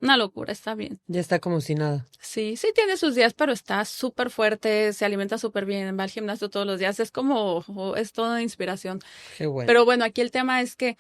una locura, está bien. Ya está como si nada. Sí, sí tiene sus días, pero está súper fuerte, se alimenta súper bien, va al gimnasio todos los días, es toda inspiración. Qué bueno. Pero bueno, aquí el tema es que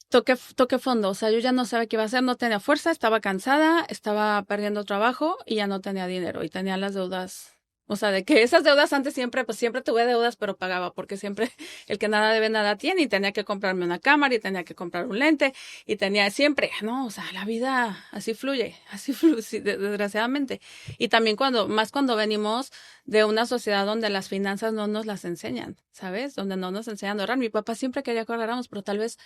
toqué fondo, o sea, yo ya no sabía qué iba a hacer, no tenía fuerza, estaba cansada, estaba perdiendo trabajo y ya no tenía dinero y tenía las deudas. O sea, de que esas deudas antes siempre tuve deudas, pero pagaba, porque siempre el que nada debe, nada tiene, y tenía que comprarme una cámara, y tenía que comprar un lente, y tenía siempre, no, o sea, la vida así fluye, sí, desgraciadamente. Y también cuando venimos de una sociedad donde las finanzas no nos las enseñan, ¿sabes? Donde no nos enseñan a ahorrar. Mi papá siempre quería que ahorráramos, pero tal vez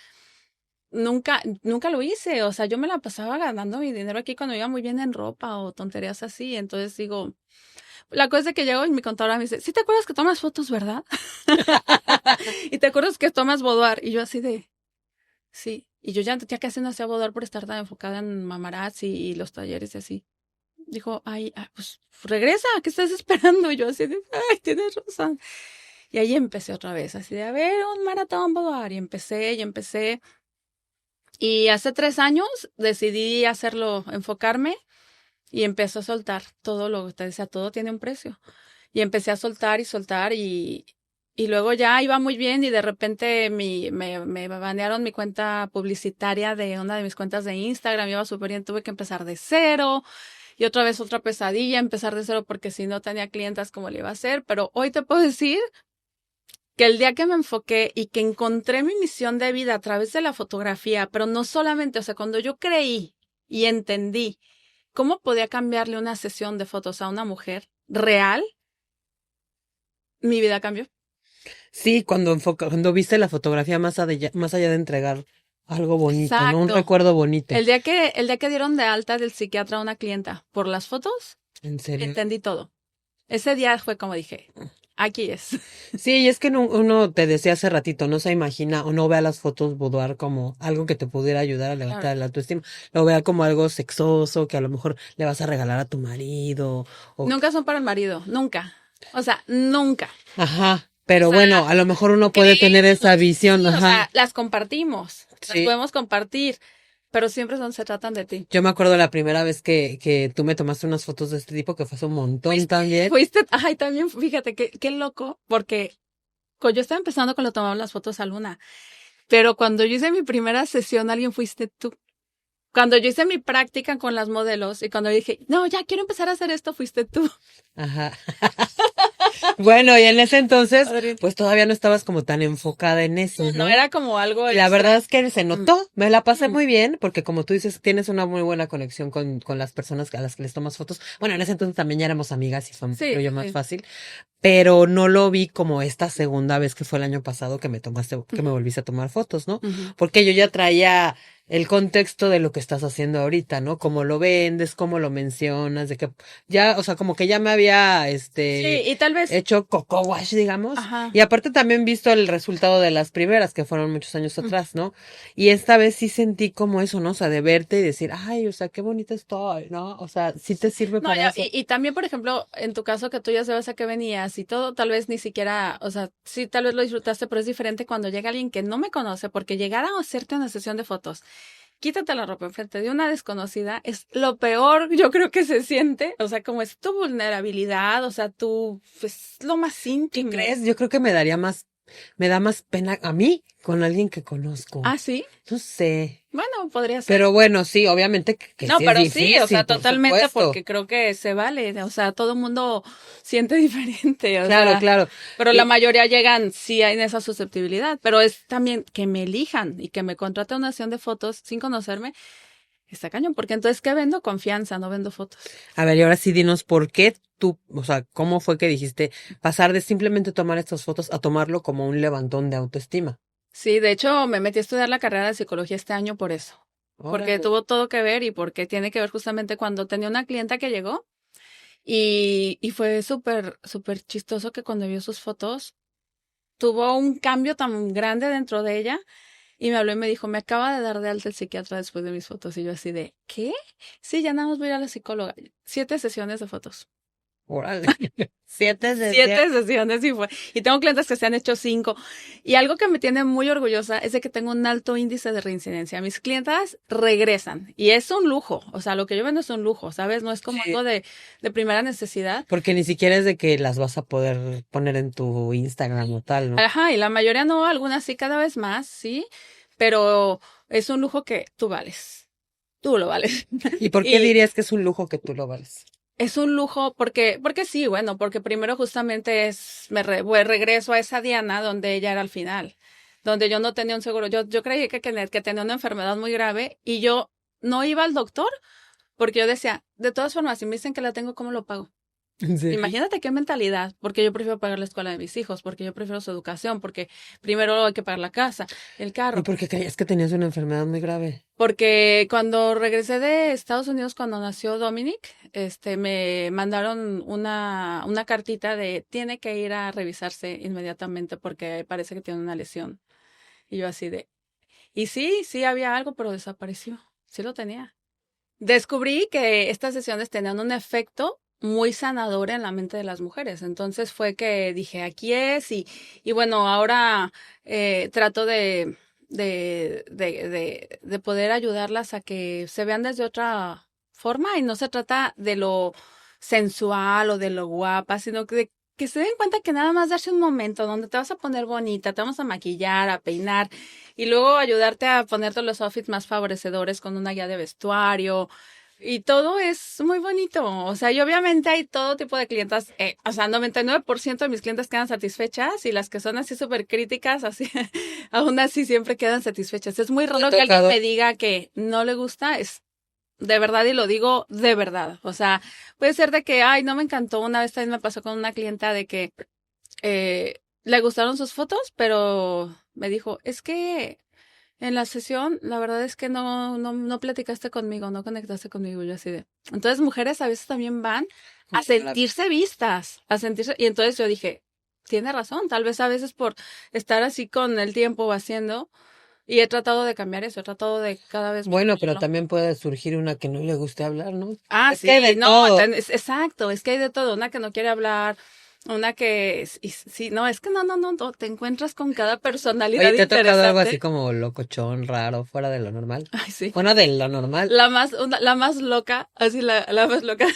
nunca lo hice. O sea, yo me la pasaba ganando mi dinero aquí cuando iba muy bien en ropa o tonterías así. Entonces digo, la cosa es que llego y mi contadora me dice, ¿sí te acuerdas que tomas fotos, verdad? ¿Y te acuerdas que tomas boudoir? Y yo así de, sí. Y yo ya casi no hacía boudoir por estar tan enfocada en mamarazzi y los talleres y así. Dijo, pues regresa, ¿qué estás esperando? Y yo así de, ay, tienes razón. Y ahí empecé otra vez, así de, a ver, un maratón boudoir. Y empecé. Y hace 3 años decidí enfocarme, y empecé a soltar todo lo que te decía, todo tiene un precio. Y empecé a soltar y luego ya iba muy bien, y de repente me banearon mi cuenta publicitaria de una de mis cuentas de Instagram, iba súper bien, tuve que empezar de cero, y otra vez otra pesadilla, empezar de cero, porque si no tenía clientas, ¿cómo le iba a hacer? Pero hoy te puedo decir que el día que me enfoqué y que encontré mi misión de vida a través de la fotografía, pero no solamente, o sea, cuando yo creí y entendí cómo podía cambiarle una sesión de fotos a una mujer real, mi vida cambió. Sí, cuando viste la fotografía más allá de entregar algo bonito, exacto, ¿no? Un recuerdo bonito. El día que dieron de alta del psiquiatra a una clienta por las fotos, ¿en serio? Entendí todo. Ese día fue como dije, aquí es. Sí, y es que uno te decía hace ratito, no se imagina o no vea las fotos boudoir como algo que te pudiera ayudar a levantar la autoestima. Lo vea como algo sexoso que a lo mejor le vas a regalar a tu marido. Nunca son para el marido, nunca. O sea, nunca. Ajá. Pero bueno, a lo mejor uno puede tener esa visión. Sí, ajá. O sea, las compartimos, las podemos compartir, pero siempre se tratan de ti. Yo me acuerdo la primera vez que tú me tomaste unas fotos de este tipo, que fue hace un montón también. Ay, también, fíjate, qué loco, porque yo estaba empezando cuando tomaba las fotos a Luna, pero cuando yo hice mi primera sesión, alguien fuiste tú. Cuando yo hice mi práctica con las modelos y cuando dije, no, ya quiero empezar a hacer esto, fuiste tú. Ajá. Bueno, y en ese entonces, pues todavía no estabas como tan enfocada en eso, ¿no? No, era como algo... La verdad es que se notó, me la pasé muy bien, porque como tú dices, tienes una muy buena conexión con las personas a las que les tomas fotos. Bueno, en ese entonces también ya éramos amigas y fue creo yo más fácil, pero no lo vi como esta segunda vez que fue el año pasado que me volviste a tomar fotos, ¿no? Porque yo ya traía el contexto de lo que estás haciendo ahorita, ¿no? Cómo lo vendes, cómo lo mencionas, de que ya, o sea, como que ya me había, sí, y tal vez hecho coco wash, digamos. Ajá. Y aparte también visto el resultado de las primeras, que fueron muchos años atrás, ¿no? Y esta vez sí sentí como eso, ¿no? O sea, de verte y decir, ay, o sea, qué bonita estoy, ¿no? O sea, sí te sirve para eso. Y también, por ejemplo, en tu caso que tú ya sabes a qué venías y todo, tal vez ni siquiera, o sea, sí, tal vez lo disfrutaste, pero es diferente cuando llega alguien que no me conoce, porque llegar a hacerte una sesión de fotos, quítate la ropa enfrente de una desconocida, es lo peor, yo creo que se siente, o sea, como es tu vulnerabilidad, o sea, pues, lo más íntimo. ¿Qué crees? Yo creo que me da más pena a mí con alguien que conozco. ¿Ah, sí? No sé. Bueno, podría ser. Pero bueno, sí, obviamente que no, sí pero es difícil, sí, o sea, totalmente, supuesto. porque creo que se vale, o sea, todo el mundo siente diferente, o claro, sea, claro. Pero la mayoría llegan, sí hay esa susceptibilidad, pero es también que me elijan y que me contraten una sesión de fotos sin conocerme, está cañón, porque entonces, ¿qué vendo? Confianza, no vendo fotos. A ver, y ahora sí dinos por qué tú, o sea, ¿cómo fue que dijiste pasar de simplemente tomar estas fotos a tomarlo como un levantón de autoestima? Sí, de hecho, me metí a estudiar la carrera de psicología este año por eso. Porque tuvo todo que ver y porque tiene que ver justamente cuando tenía una clienta que llegó y fue súper, súper chistoso que cuando vio sus fotos tuvo un cambio tan grande dentro de ella y me habló y me dijo, me acaba de dar de alta el psiquiatra después de mis fotos. Y yo así de, ¿qué? Sí, ya nada más voy a ir a la psicóloga. 7 sesiones de fotos. Órale. 7 sesiones y fue. Y tengo clientes que se han hecho 5. Y algo que me tiene muy orgullosa es de que tengo un alto índice de reincidencia. Mis clientas regresan y es un lujo. O sea, lo que yo vendo es un lujo, ¿sabes? No es como algo de primera necesidad. Porque ni siquiera es de que las vas a poder poner en tu Instagram o tal, ¿no? Ajá, y la mayoría no, algunas sí, cada vez más, sí. Pero es un lujo que tú vales. Tú lo vales. ¿Y por qué dirías que es un lujo que tú lo vales? Es un lujo porque sí, bueno, porque primero justamente regreso a esa Diana donde ella era al final, donde yo no tenía un seguro. Yo creí que tenía una enfermedad muy grave y yo no iba al doctor porque yo decía, de todas formas, si me dicen que la tengo, ¿cómo lo pago? ¿Sí? Imagínate qué mentalidad, porque yo prefiero pagar la escuela de mis hijos, porque yo prefiero su educación, porque primero hay que pagar la casa, el carro. ¿Y por qué creías que tenías una enfermedad muy grave? Porque cuando regresé de Estados Unidos, cuando nació Dominic, me mandaron una cartita de tiene que ir a revisarse inmediatamente porque parece que tiene una lesión. Y yo así de, y sí había algo, pero desapareció. Sí lo tenía. Descubrí que estas sesiones tenían un efecto muy sanador en la mente de las mujeres. Entonces fue que dije, aquí es, y bueno, ahora trato de poder ayudarlas a que se vean desde otra forma y no se trata de lo sensual o de lo guapa, sino que se den cuenta que nada más darse un momento donde te vas a poner bonita, te vamos a maquillar, a peinar y luego ayudarte a ponerte los outfits más favorecedores con una guía de vestuario. Y todo es muy bonito, o sea, y obviamente hay todo tipo de clientas, o sea, 99% de mis clientes quedan satisfechas y las que son así súper críticas, así, aún así siempre quedan satisfechas. Es muy raro que alguien me diga que no le gusta, es de verdad y lo digo de verdad, o sea, puede ser de que, ay, no me encantó, una vez también me pasó con una clienta de que le gustaron sus fotos, pero me dijo, es que en la sesión, la verdad es que no platicaste conmigo, no conectaste conmigo, yo así de. Entonces, mujeres a veces también van a sentirse vistas, y entonces yo dije, tiene razón, tal vez a veces por estar así con el tiempo haciendo, y he tratado de cambiar eso, he tratado de cada vez. Bueno, pero también puede surgir una que no le guste hablar, ¿no? Ah, es sí, que hay de todo. Exacto, es que hay de todo, una que no quiere hablar. Una que, sí, no, es que no, te encuentras con cada personalidad. Oye, ¿te ha tocado algo así como locochón, raro, fuera de lo normal? Ay, sí. Fuera de lo normal. La más loca, así la más loca.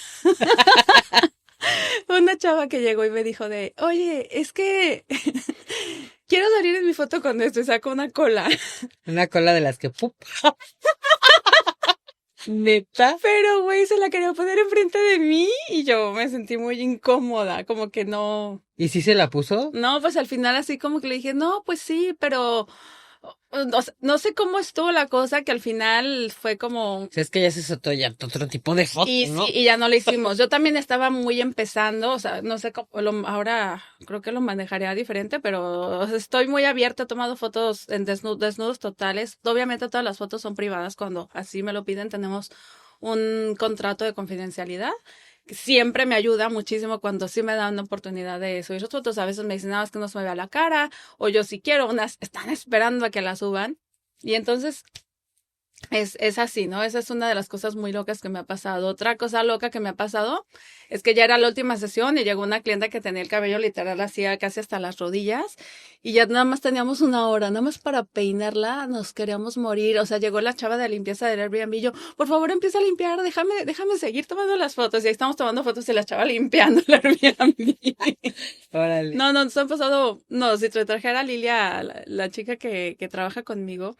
Una chava que llegó y me dijo oye, es que quiero salir en mi foto con esto y saco una cola. Una cola de las que ¡pup! ¿Neta? Pero, güey, se la quería poner enfrente de mí y yo me sentí muy incómoda, como que no. ¿Y sí se la puso? No, pues al final así como que le dije, no, pues sí, pero o sea, no sé cómo estuvo la cosa, que al final fue como. O sea, es que ya se soltó ya otro tipo de fotos, ¿no? Sí, y ya no lo hicimos. Yo también estaba muy empezando, o sea, no sé cómo, ahora creo que lo manejaría diferente, pero o sea, estoy muy abierta, he tomado fotos en desnudos totales. Obviamente todas las fotos son privadas cuando así me lo piden, tenemos un contrato de confidencialidad. Siempre me ayuda muchísimo cuando sí me dan una oportunidad de subir sus fotos. A veces me dicen, nada más que no se me vea la cara, o yo sí quiero, unas están esperando a que la suban. Y entonces es así, ¿no? Esa es una de las cosas muy locas que me ha pasado. Otra cosa loca que me ha pasado es que ya era la última sesión y llegó una clienta que tenía el cabello literal así casi hasta las rodillas y ya nada más teníamos una hora, nada más para peinarla, nos queríamos morir. O sea, llegó la chava de limpieza del Airbnb y yo, por favor, empieza a limpiar, déjame seguir tomando las fotos. Y ahí estamos tomando fotos y la chava limpiando el Airbnb. Órale. No, nos han pasado, no, si te trajera a Lilia, la chica que trabaja conmigo,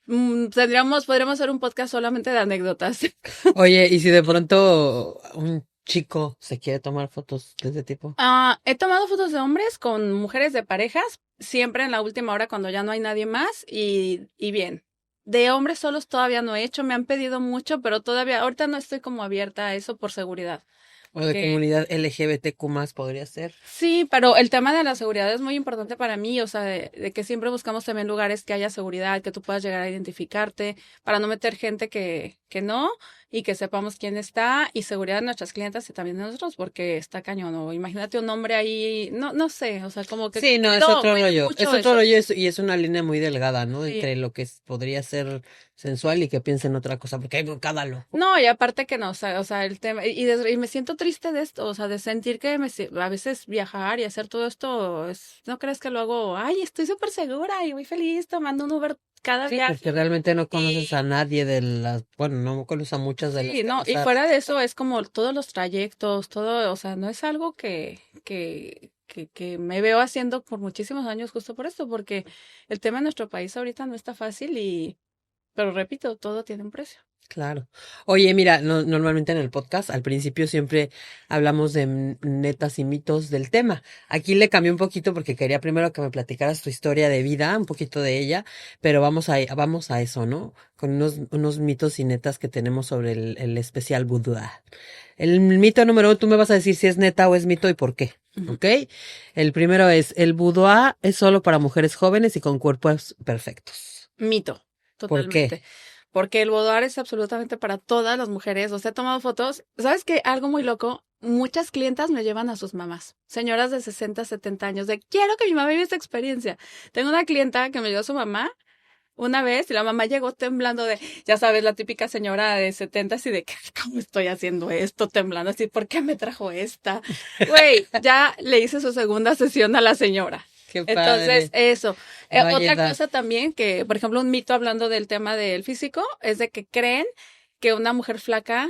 podríamos hacer un podcast solamente de anécdotas. Oye, ¿y si de pronto un chico se quiere tomar fotos de ese tipo? He tomado fotos de hombres con mujeres de parejas, siempre en la última hora cuando ya no hay nadie más y bien. De hombres solos todavía no he hecho, me han pedido mucho, pero todavía, ahorita no estoy como abierta a eso por seguridad. O de comunidad LGBTQ más podría ser. Sí, pero el tema de la seguridad es muy importante para mí, o sea, de que siempre buscamos también lugares que haya seguridad, que tú puedas llegar a identificarte, para no meter gente que no, y que sepamos quién está, y seguridad de nuestras clientas y también de nosotros, porque está cañón, ¿no? Imagínate un hombre ahí, no sé, o sea, como que. Sí, no, es otro rollo. Es otro rollo y es una línea muy delgada, ¿no? Sí. Entre lo que podría ser sensual y que piense en otra cosa, porque hay cada loco. No, y aparte que no, o sea, el tema, y me siento triste de esto, o sea, de sentir que a veces viajar y hacer todo esto, no crees que lo hago, ay, estoy súper segura y muy feliz tomando un Uber cada Sí, viaje. porque realmente no conoces a nadie bueno, no conoces a muchas de las. Sí, no, y fuera de eso es como todos los trayectos, todo, o sea, no es algo que me veo haciendo por muchísimos años justo por esto, porque el tema en nuestro país ahorita no está fácil pero repito, todo tiene un precio. Claro. Oye, mira, normalmente en el podcast al principio siempre hablamos de netas y mitos del tema. Aquí le cambié un poquito porque quería primero que me platicaras tu historia de vida, un poquito de ella, pero vamos a eso, ¿no? Con unos mitos y netas que tenemos sobre el especial boudoir. El mito número 1, tú me vas a decir si es neta o es mito y por qué, ¿ok? El primero es, el boudoir es solo para mujeres jóvenes y con cuerpos perfectos. Mito, totalmente. ¿Por qué? Porque el boudoir es absolutamente para todas las mujeres. O sea, he tomado fotos. ¿Sabes qué? Algo muy loco. Muchas clientas me llevan a sus mamás. Señoras de 60, 70 años. Quiero que mi mamá viva esta experiencia. Tengo una clienta que me llevó a su mamá una vez y la mamá llegó temblando ya sabes, la típica señora de 70 y ¿cómo estoy haciendo esto? Temblando así, ¿por qué me trajo esta? Güey, ya le hice su segunda sesión a la señora. Entonces, eso. Otra cosa también que, por ejemplo, un mito hablando del tema del físico es de que creen que una mujer flaca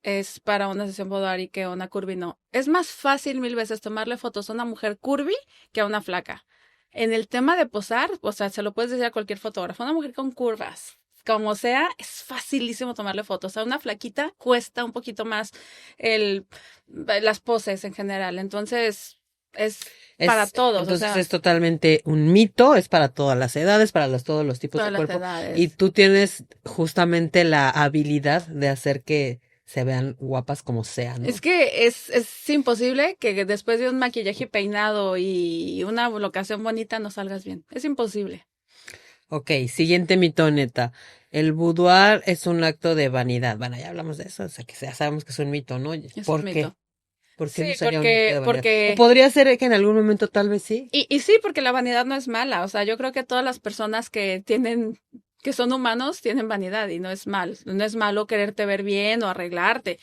es para una sesión boudoir y que una curvy no. Es más fácil 1000 veces tomarle fotos a una mujer curvy que a una flaca. En el tema de posar, o sea, se lo puedes decir a cualquier fotógrafo, una mujer con curvas, como sea, es facilísimo tomarle fotos. A una flaquita cuesta un poquito más las poses en general. Entonces, es para todos. Entonces es totalmente un mito, es para todas las edades, para todos los tipos de cuerpo. Y tú tienes justamente la habilidad de hacer que se vean guapas como sean, ¿no? Es que es imposible que después de un maquillaje y peinado y una locación bonita no salgas bien. Es imposible. Ok, siguiente mito, neta. El boudoir es un acto de vanidad. Bueno, ya hablamos de eso, o sea que ya sabemos que es un mito, ¿no? ¿Por qué? Mito. ¿Por qué sí, no sería un acto de vanidad? porque... ¿O podría ser que en algún momento tal vez sí? Y sí, porque la vanidad no es mala. O sea, yo creo que todas las personas que son humanos tienen vanidad y no es mal. No es malo quererte ver bien o arreglarte.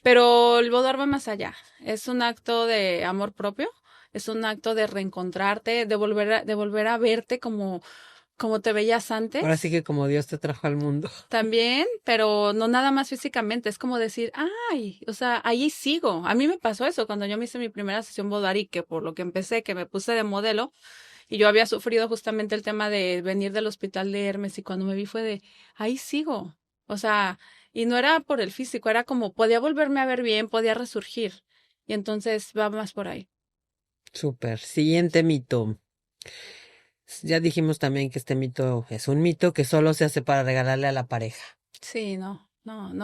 Pero el boudoir va más allá. Es un acto de amor propio. Es un acto de reencontrarte, de volver a verte como te veías antes. Ahora sí que como Dios te trajo al mundo. También, pero no nada más físicamente. Es como decir, ay, o sea, ahí sigo. A mí me pasó eso cuando yo me hice mi primera sesión boudoir y que por lo que empecé, que me puse de modelo y yo había sufrido justamente el tema de venir del hospital de Hermes y cuando me vi fue ahí sigo. O sea, y no era por el físico, era como podía volverme a ver bien, podía resurgir. Y entonces va más por ahí. Súper. Siguiente mito. Ya dijimos también que este mito es un mito que solo se hace para regalarle a la pareja. Sí, no,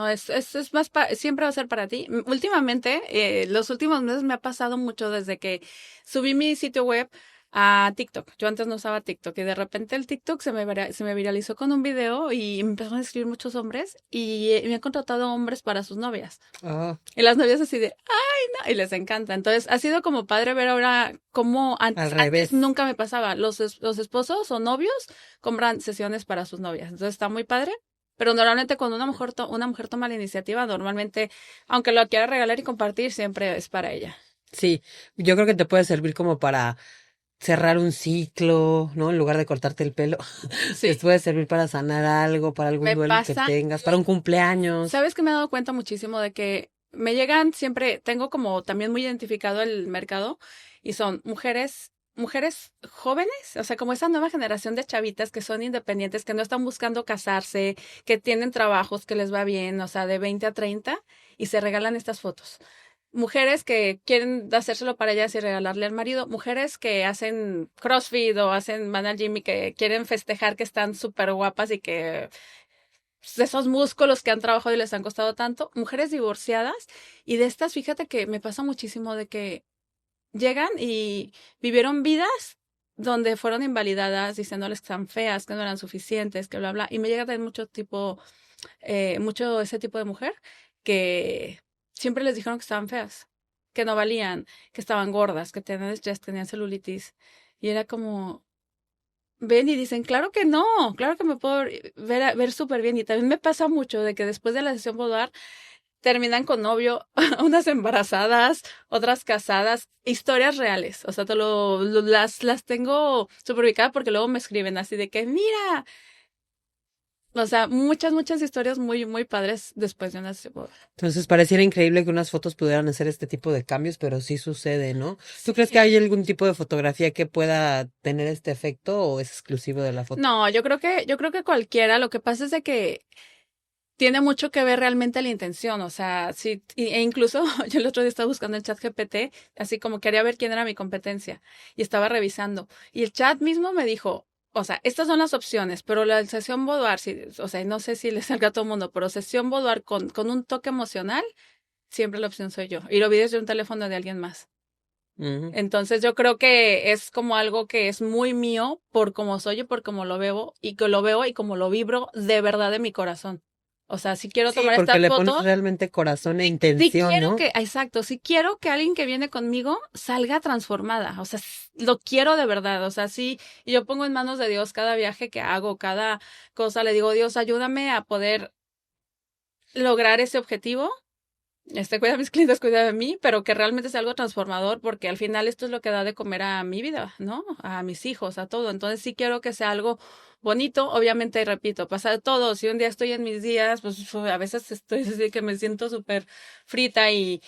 es más, siempre va a ser para ti. Últimamente, los últimos meses me ha pasado mucho desde que subí mi sitio web a TikTok. Yo antes no usaba TikTok y de repente el TikTok se me viralizó con un video y me empezaron a escribir muchos hombres y me han contratado hombres para sus novias. Oh. Y las novias así de, ay, no, y les encanta. Entonces, ha sido como padre ver ahora cómo antes nunca me pasaba. Los esposos o novios compran sesiones para sus novias. Entonces, está muy padre. Pero normalmente cuando una mujer toma la iniciativa, normalmente, aunque lo quiera regalar y compartir, siempre es para ella. Sí, yo creo que te puede servir como para cerrar un ciclo, ¿no? En lugar de cortarte el pelo. Sí. Te puede servir para sanar algo, para algún duelo que tengas, para un cumpleaños. ¿Sabes que me he dado cuenta muchísimo de que me llegan siempre, tengo como también muy identificado el mercado y son mujeres jóvenes, o sea, como esa nueva generación de chavitas que son independientes, que no están buscando casarse, que tienen trabajos que les va bien, o sea, de 20 a 30 y se regalan estas fotos. Mujeres que quieren hacérselo para ellas y regalarle al marido. Mujeres que hacen CrossFit o van al gym y que quieren festejar que están súper guapas y que esos músculos que han trabajado y les han costado tanto. Mujeres divorciadas. Y de estas, fíjate que me pasa muchísimo de que llegan y vivieron vidas donde fueron invalidadas diciéndoles que están feas, que no eran suficientes, que bla, bla. Y me llega también mucho ese tipo de mujer que siempre les dijeron que estaban feas, que no valían, que estaban gordas, que tenían estrés, tenían celulitis. Y era como, ven y dicen, claro que no, claro que me puedo ver súper bien. Y también me pasa mucho de que después de la sesión boudoir terminan con novio, unas embarazadas, otras casadas, historias reales. O sea, las tengo súper ubicadas porque luego me escriben así de que, mira, o sea, muchas historias muy, muy padres después de una boda. Entonces, pareciera increíble que unas fotos pudieran hacer este tipo de cambios, pero sí sucede, ¿no? ¿Tú crees que hay algún tipo de fotografía que pueda tener este efecto o es exclusivo de la foto? No, yo creo que cualquiera. Lo que pasa es de que tiene mucho que ver realmente la intención, o sea, sí, e incluso yo el otro día estaba buscando el chat GPT, así como quería ver quién era mi competencia, y estaba revisando, y el chat mismo me dijo, o sea, estas son las opciones, pero la sesión boudoir, o sea, no sé si le salga a todo el mundo, pero sesión boudoir con un toque emocional, siempre la opción soy yo, y lo vi desde un teléfono de alguien más. Entonces yo creo que es como algo que es muy mío por cómo soy y por cómo lo veo y como lo vibro de verdad de mi corazón. O sea, si quiero tomar esta foto. Porque le pones realmente corazón e intención, ¿no? Exacto, si quiero que alguien que viene conmigo salga transformada, o sea, lo quiero de verdad, o sea, sí, y yo pongo en manos de Dios cada viaje que hago, cada cosa, le digo, Dios, ayúdame a poder lograr ese objetivo. Cuida a mis clientes, cuida de mí, pero que realmente sea algo transformador, porque al final esto es lo que da de comer a mi vida, ¿no? A mis hijos, a todo. Entonces sí quiero que sea algo bonito, obviamente, repito, pasa de todo. Si un día estoy en mis días, pues a veces estoy así que me siento súper frita y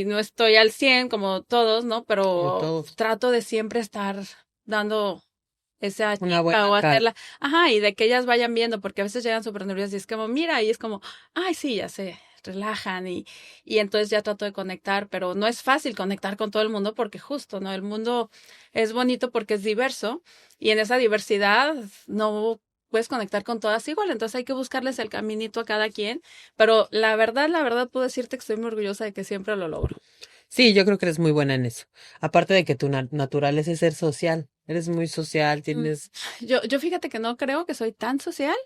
no estoy al 100 como todos, ¿no? Pero trato de siempre estar dando esa chica o hacerla. Ajá, y de que ellas vayan viendo, porque a veces llegan súper nerviosas y es como, mira, y es como, ay, sí, ya sé, relajan y entonces ya trato de conectar, pero no es fácil conectar con todo el mundo porque justo, ¿no? El mundo es bonito porque es diverso y en esa diversidad no puedes conectar con todas igual, entonces hay que buscarles el caminito a cada quien, pero la verdad puedo decirte que estoy muy orgullosa de que siempre lo logro. Sí, yo creo que eres muy buena en eso. Aparte de que tu naturaleza es ser social, eres muy social, tienes... Yo fíjate que no creo que soy tan social.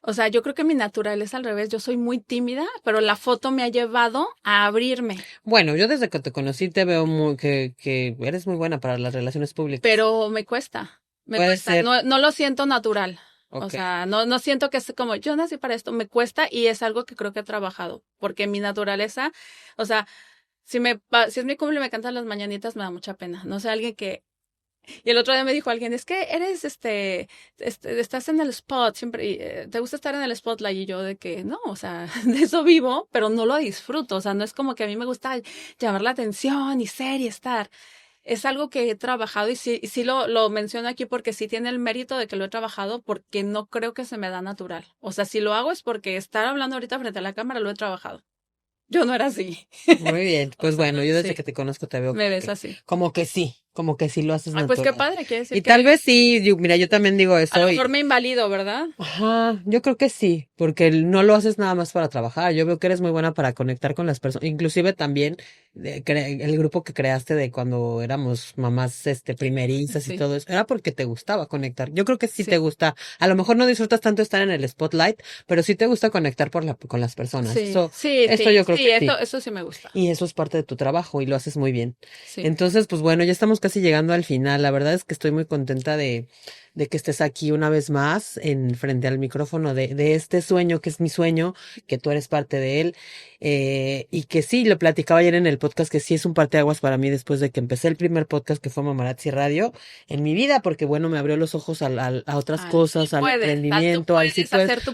O sea, yo creo que mi naturaleza al revés, yo soy muy tímida, pero la foto me ha llevado a abrirme. Bueno, yo desde que te conocí te veo que eres muy buena para las relaciones públicas. Pero me cuesta. No lo siento natural. Okay. O sea, no siento que es como, yo nací para esto, me cuesta y es algo que creo que he trabajado, porque mi naturaleza, o sea, si es mi cumple y me cantan las mañanitas, me da mucha pena. No sé, alguien que... Y el otro día me dijo alguien, es que eres, estás en el spot, siempre, te gusta estar en el spotlight, y yo de que, no, o sea, de eso vivo, pero no lo disfruto, o sea, no es como que a mí me gusta llamar la atención y ser y estar. es algo que he trabajado y sí lo menciono aquí porque sí tiene el mérito de que lo he trabajado porque no creo que se me da natural. O sea, si lo hago es porque estar hablando ahorita frente a la cámara lo he trabajado. Yo no era así. Muy bien, pues bueno, yo desde que te conozco te veo me ves así. Como que sí lo haces natural. Pues qué padre, quiere decir y tal vez sí, mira, yo también digo eso. A lo mejor me invalido, ¿verdad? Ajá, yo creo que sí, porque no lo haces nada más para trabajar. Yo veo que eres muy buena para conectar con las personas, inclusive también el grupo que creaste de cuando éramos mamás primerizas y todo eso, era porque te gustaba conectar. Yo creo que sí te gusta. A lo mejor no disfrutas tanto estar en el spotlight, pero sí te gusta conectar con las personas. Eso yo creo que eso sí me gusta. Y eso es parte de tu trabajo y lo haces muy bien. Entonces, pues bueno, ya estamos casi llegando al final. La verdad es que estoy muy contenta de que estés aquí una vez más frente al micrófono de este sueño que es mi sueño, que tú eres parte de él, y que sí, lo platicaba ayer en el podcast, que sí es un parteaguas para mí después de que empecé el primer podcast que fue Mamarazzi Radio en mi vida, porque bueno, me abrió los ojos a otras cosas, al emprendimiento, al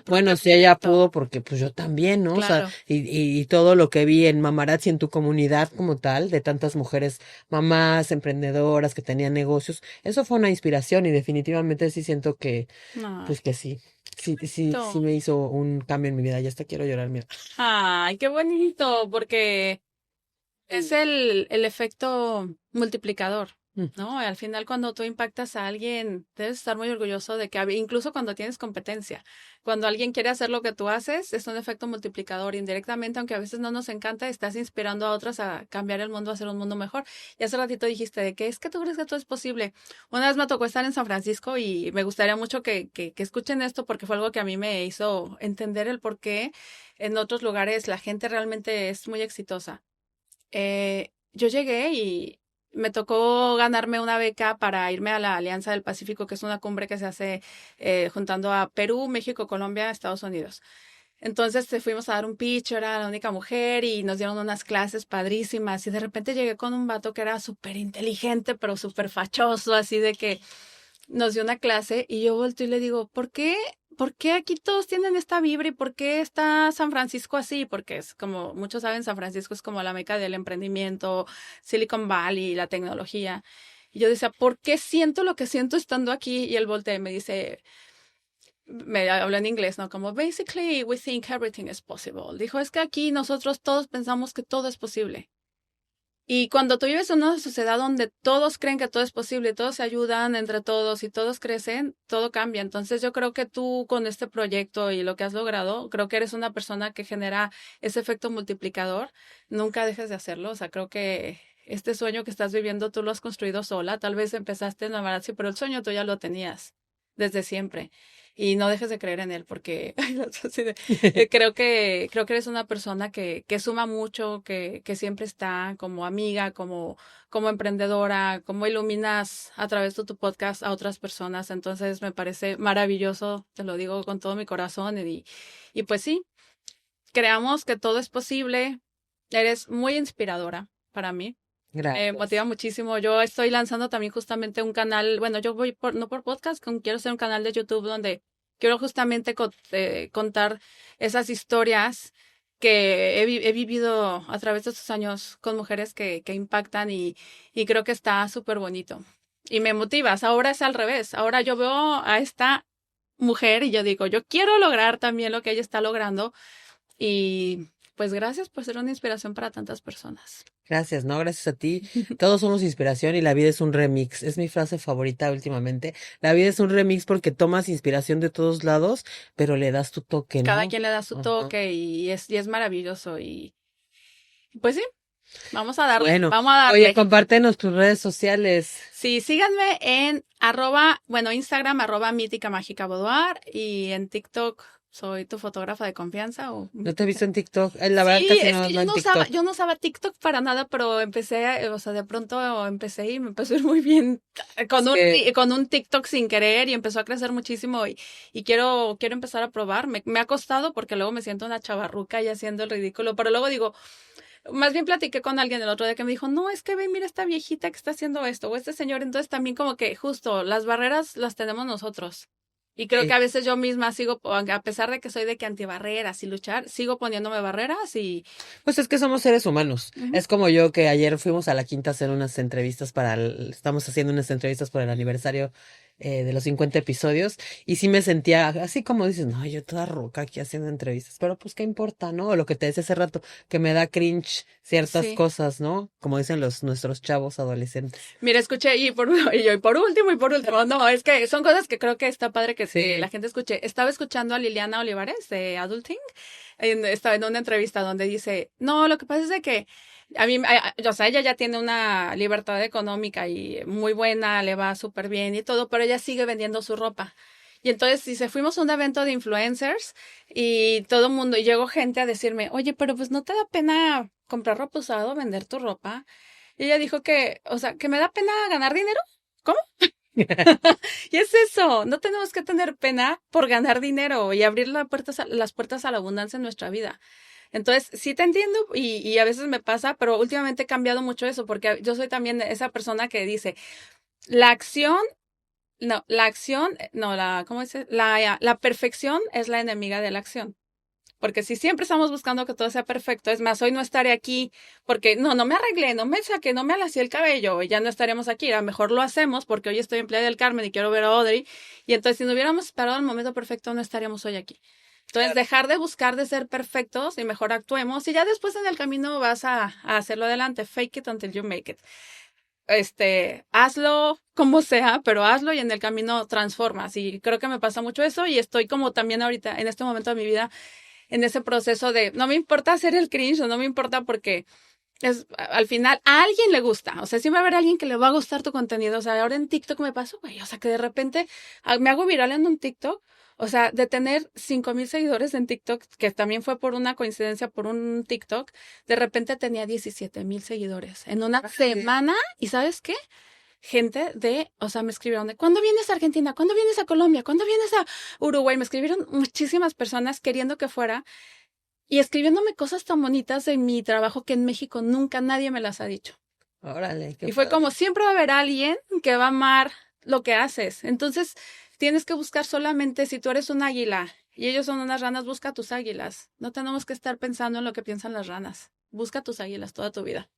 bueno, sí, ella pudo, porque pues yo también, ¿no? Claro. O sea, y todo lo que vi en Mamarazzi, en tu comunidad como tal, de tantas mujeres mamás, emprendedoras que tenían negocios, eso fue una inspiración y definitivamente sí siento que, pues que sí me hizo un cambio en mi vida. Ya hasta quiero llorar, mira. Ay, qué bonito, porque es el efecto multiplicador, ¿no? Al final, cuando tú impactas a alguien, debes estar muy orgulloso de que, incluso cuando tienes competencia, cuando alguien quiere hacer lo que tú haces, es un efecto multiplicador. Indirectamente, aunque a veces no nos encanta, estás inspirando a otras a cambiar el mundo, a hacer un mundo mejor. Y hace ratito dijiste de que es que tú crees que todo es posible. Una vez me tocó estar en San Francisco y me gustaría mucho que escuchen esto porque fue algo que a mí me hizo entender el por qué en otros lugares la gente realmente es muy exitosa. Yo llegué y me tocó ganarme una beca para irme a la Alianza del Pacífico, que es una cumbre que se hace juntando a Perú, México, Colombia, Estados Unidos. Entonces fuimos a dar un pitch, era la única mujer y nos dieron unas clases padrísimas y de repente llegué con un vato que era súper inteligente, pero súper fachoso, así de que nos dio una clase y yo volteo y le digo, ¿por qué aquí todos tienen esta vibra y por qué está San Francisco así? Porque es como, muchos saben, San Francisco es como la meca del emprendimiento, Silicon Valley, la tecnología. Y yo decía, ¿por qué siento lo que siento estando aquí? Y él voltea y me dice, me habla en inglés, ¿no? Como, basically, we think everything is possible. Dijo, es que aquí nosotros todos pensamos que todo es posible. Y cuando tú vives en una sociedad donde todos creen que todo es posible, todos se ayudan entre todos y todos crecen, todo cambia. Entonces yo creo que tú con este proyecto y lo que has logrado, creo que eres una persona que genera ese efecto multiplicador. Nunca dejes de hacerlo. O sea, creo que este sueño que estás viviendo tú lo has construido sola. Tal vez empezaste en Mamarazzi, pero el sueño tú ya lo tenías desde siempre. Y no dejes de creer en él porque creo que eres una persona que suma mucho, que siempre está como amiga, como emprendedora, como iluminas a través de tu podcast a otras personas. Entonces me parece maravilloso, te lo digo con todo mi corazón. Y pues sí, creamos que todo es posible. Eres muy inspiradora para mí. Gracias. Motiva muchísimo. Yo estoy lanzando también justamente un canal, bueno, yo voy no por podcast, quiero hacer un canal de YouTube donde quiero justamente contar esas historias que he vivido a través de estos años con mujeres que impactan y creo que está súper bonito. Y me motivas. Ahora es al revés. Ahora yo veo a esta mujer y yo digo, yo quiero lograr también lo que ella está logrando. Y pues gracias por ser una inspiración para tantas personas. Gracias, ¿no? Gracias a ti. Todos somos inspiración y la vida es un remix. Es mi frase favorita últimamente. La vida es un remix porque tomas inspiración de todos lados, pero le das tu toque, ¿no? Cada quien le da su toque y es maravilloso. Y pues sí, vamos a darle. Bueno, vamos a darle. Oye, compártenos tus redes sociales. Sí, síganme en Instagram, @mítica mágica boudoir y en TikTok. ¿Soy tu fotógrafa de confianza? No te he visto en TikTok. La verdad, sí, casi es no, que no en TikTok. Yo no usaba TikTok para nada, pero empecé, o sea, de pronto empecé y me empezó a ir muy bien con un TikTok sin querer y empezó a crecer muchísimo y quiero empezar a probar. Me ha costado porque luego me siento una chavarruca y haciendo el ridículo, pero luego digo, más bien platiqué con alguien el otro día que me dijo, no, es que ve, mira esta viejita que está haciendo esto, o este señor. Entonces también como que justo las barreras las tenemos nosotros. Y creo que a veces yo misma sigo, a pesar de que soy de que antibarreras y luchar, sigo poniéndome barreras y... Pues es que somos seres humanos. Es como yo que ayer fuimos a la Quinta a hacer unas entrevistas estamos haciendo unas entrevistas por el aniversario de los 50 episodios y sí me sentía así como dices, no, yo toda roca aquí haciendo entrevistas, pero pues qué importa, ¿no? O lo que te decía hace rato, que me da cringe ciertas cosas, ¿no? Como dicen nuestros chavos adolescentes. Mira, escuché y por último, no, es que son cosas que creo que está padre que la gente escuche. Estaba escuchando a Liliana Olivares de Adulting, estaba en una entrevista donde dice, no, lo que pasa es de que a mí, o sea, ella ya tiene una libertad económica y muy buena, le va súper bien y todo, pero ella sigue vendiendo su ropa. Y entonces dice, fuimos a un evento de influencers y todo el mundo, y llegó gente a decirme, oye, pero pues no te da pena comprar ropa usado, vender tu ropa. Y ella dijo que, o sea, que me da pena ganar dinero. ¿Cómo? Y es eso, no tenemos que tener pena por ganar dinero y abrir las puertas a la abundancia en nuestra vida. Entonces, sí te entiendo y a veces me pasa, pero últimamente he cambiado mucho eso porque yo soy también esa persona que dice, ¿cómo dice? La perfección es la enemiga de la acción. Porque si siempre estamos buscando que todo sea perfecto, es más, hoy no estaré aquí porque no me arreglé, no me saqué, no me alacé el cabello y ya no estaremos aquí. A lo mejor lo hacemos porque hoy estoy en Playa del Carmen y quiero ver a Audrey. Y entonces, si no hubiéramos esperado el momento perfecto, no estaríamos hoy aquí. Entonces, dejar de buscar de ser perfectos y mejor actuemos. Y ya después en el camino vas a hacerlo adelante. Fake it until you make it. Hazlo como sea, pero hazlo y en el camino transformas. Y creo que me pasa mucho eso y estoy como también ahorita, en este momento de mi vida, en ese proceso de no me importa hacer el cringe o no me importa porque al final a alguien le gusta. O sea, sí va a haber alguien que le va a gustar tu contenido. O sea, ahora en TikTok me pasó, güey. O sea, que de repente me hago viral en un TikTok. O sea, de tener 5,000 seguidores en TikTok, que también fue por una coincidencia, por un TikTok, de repente tenía 17,000 seguidores en una semana. ¿Y sabes qué? O sea, me escribieron de, ¿cuándo vienes a Argentina? ¿Cuándo vienes a Colombia? ¿Cuándo vienes a Uruguay? Me escribieron muchísimas personas queriendo que fuera y escribiéndome cosas tan bonitas de mi trabajo que en México nunca nadie me las ha dicho. Órale, qué Y fue como, siempre va a haber alguien que va a amar lo que haces. Entonces, tienes que buscar solamente, si tú eres un águila y ellos son unas ranas, busca tus águilas. No tenemos que estar pensando en lo que piensan las ranas. Busca tus águilas toda tu vida.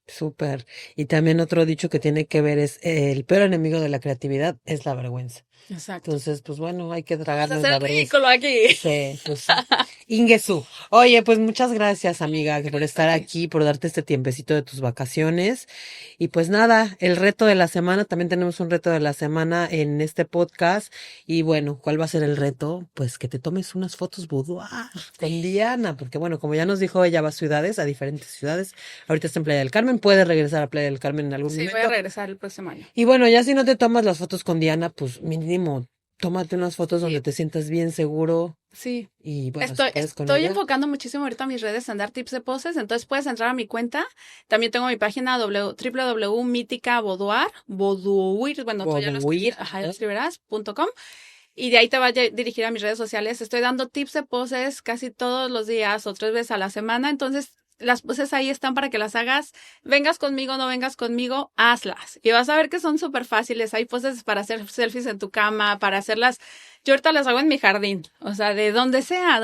Súper. Y también otro dicho que tiene que ver es el peor enemigo de la creatividad es la vergüenza. Exacto. Entonces, pues bueno, hay que tragarnos la vergüenza. Ridículo aquí. Sí, pues Ingesu. Oye, pues muchas gracias, amiga, por estar aquí, por darte este tiempecito de tus vacaciones. Y pues nada, el reto de la semana, también tenemos un reto de la semana en este podcast. Y bueno, ¿cuál va a ser el reto? Pues que te tomes unas fotos boudoir con Diana, porque bueno, como ya nos dijo, ella va a diferentes ciudades. Ahorita está en Playa del Carmen, puede regresar a Playa del Carmen en algún momento. Sí, voy a regresar el próximo año. Y bueno, ya si no te tomas las fotos con Diana, pues mínimo tómate unas fotos donde te sientas bien seguro. Sí. Y bueno, estoy enfocando muchísimo ahorita mis redes en dar tips de poses, entonces puedes entrar a mi cuenta. También tengo mi página www.míticaboudoir, bueno, tú ya lo escribirás.com. Y de ahí te va a dirigir a mis redes sociales. Estoy dando tips de poses casi todos los días o 3 veces a la semana, entonces las poses ahí están para que las hagas. Vengas conmigo, no vengas conmigo, hazlas. Y vas a ver que son súper fáciles. Hay poses para hacer selfies en tu cama, para hacerlas. Yo ahorita las hago en mi jardín. O sea, de donde sea.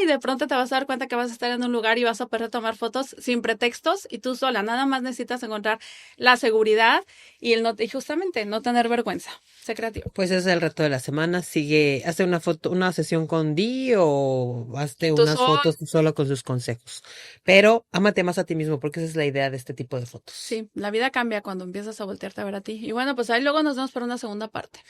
Y de pronto te vas a dar cuenta que vas a estar en un lugar y vas a poder tomar fotos sin pretextos y tú sola. Nada más necesitas encontrar la seguridad y justamente no tener vergüenza. Sé creativo. Pues ese es el reto de la semana. Hazte una sesión con Di o hazte unas fotos tú solo con sus consejos. Pero ámate más a ti mismo porque esa es la idea de este tipo de fotos. Sí, la vida cambia cuando empiezas a voltearte a ver a ti. Y bueno, pues ahí luego nos vemos para una segunda parte.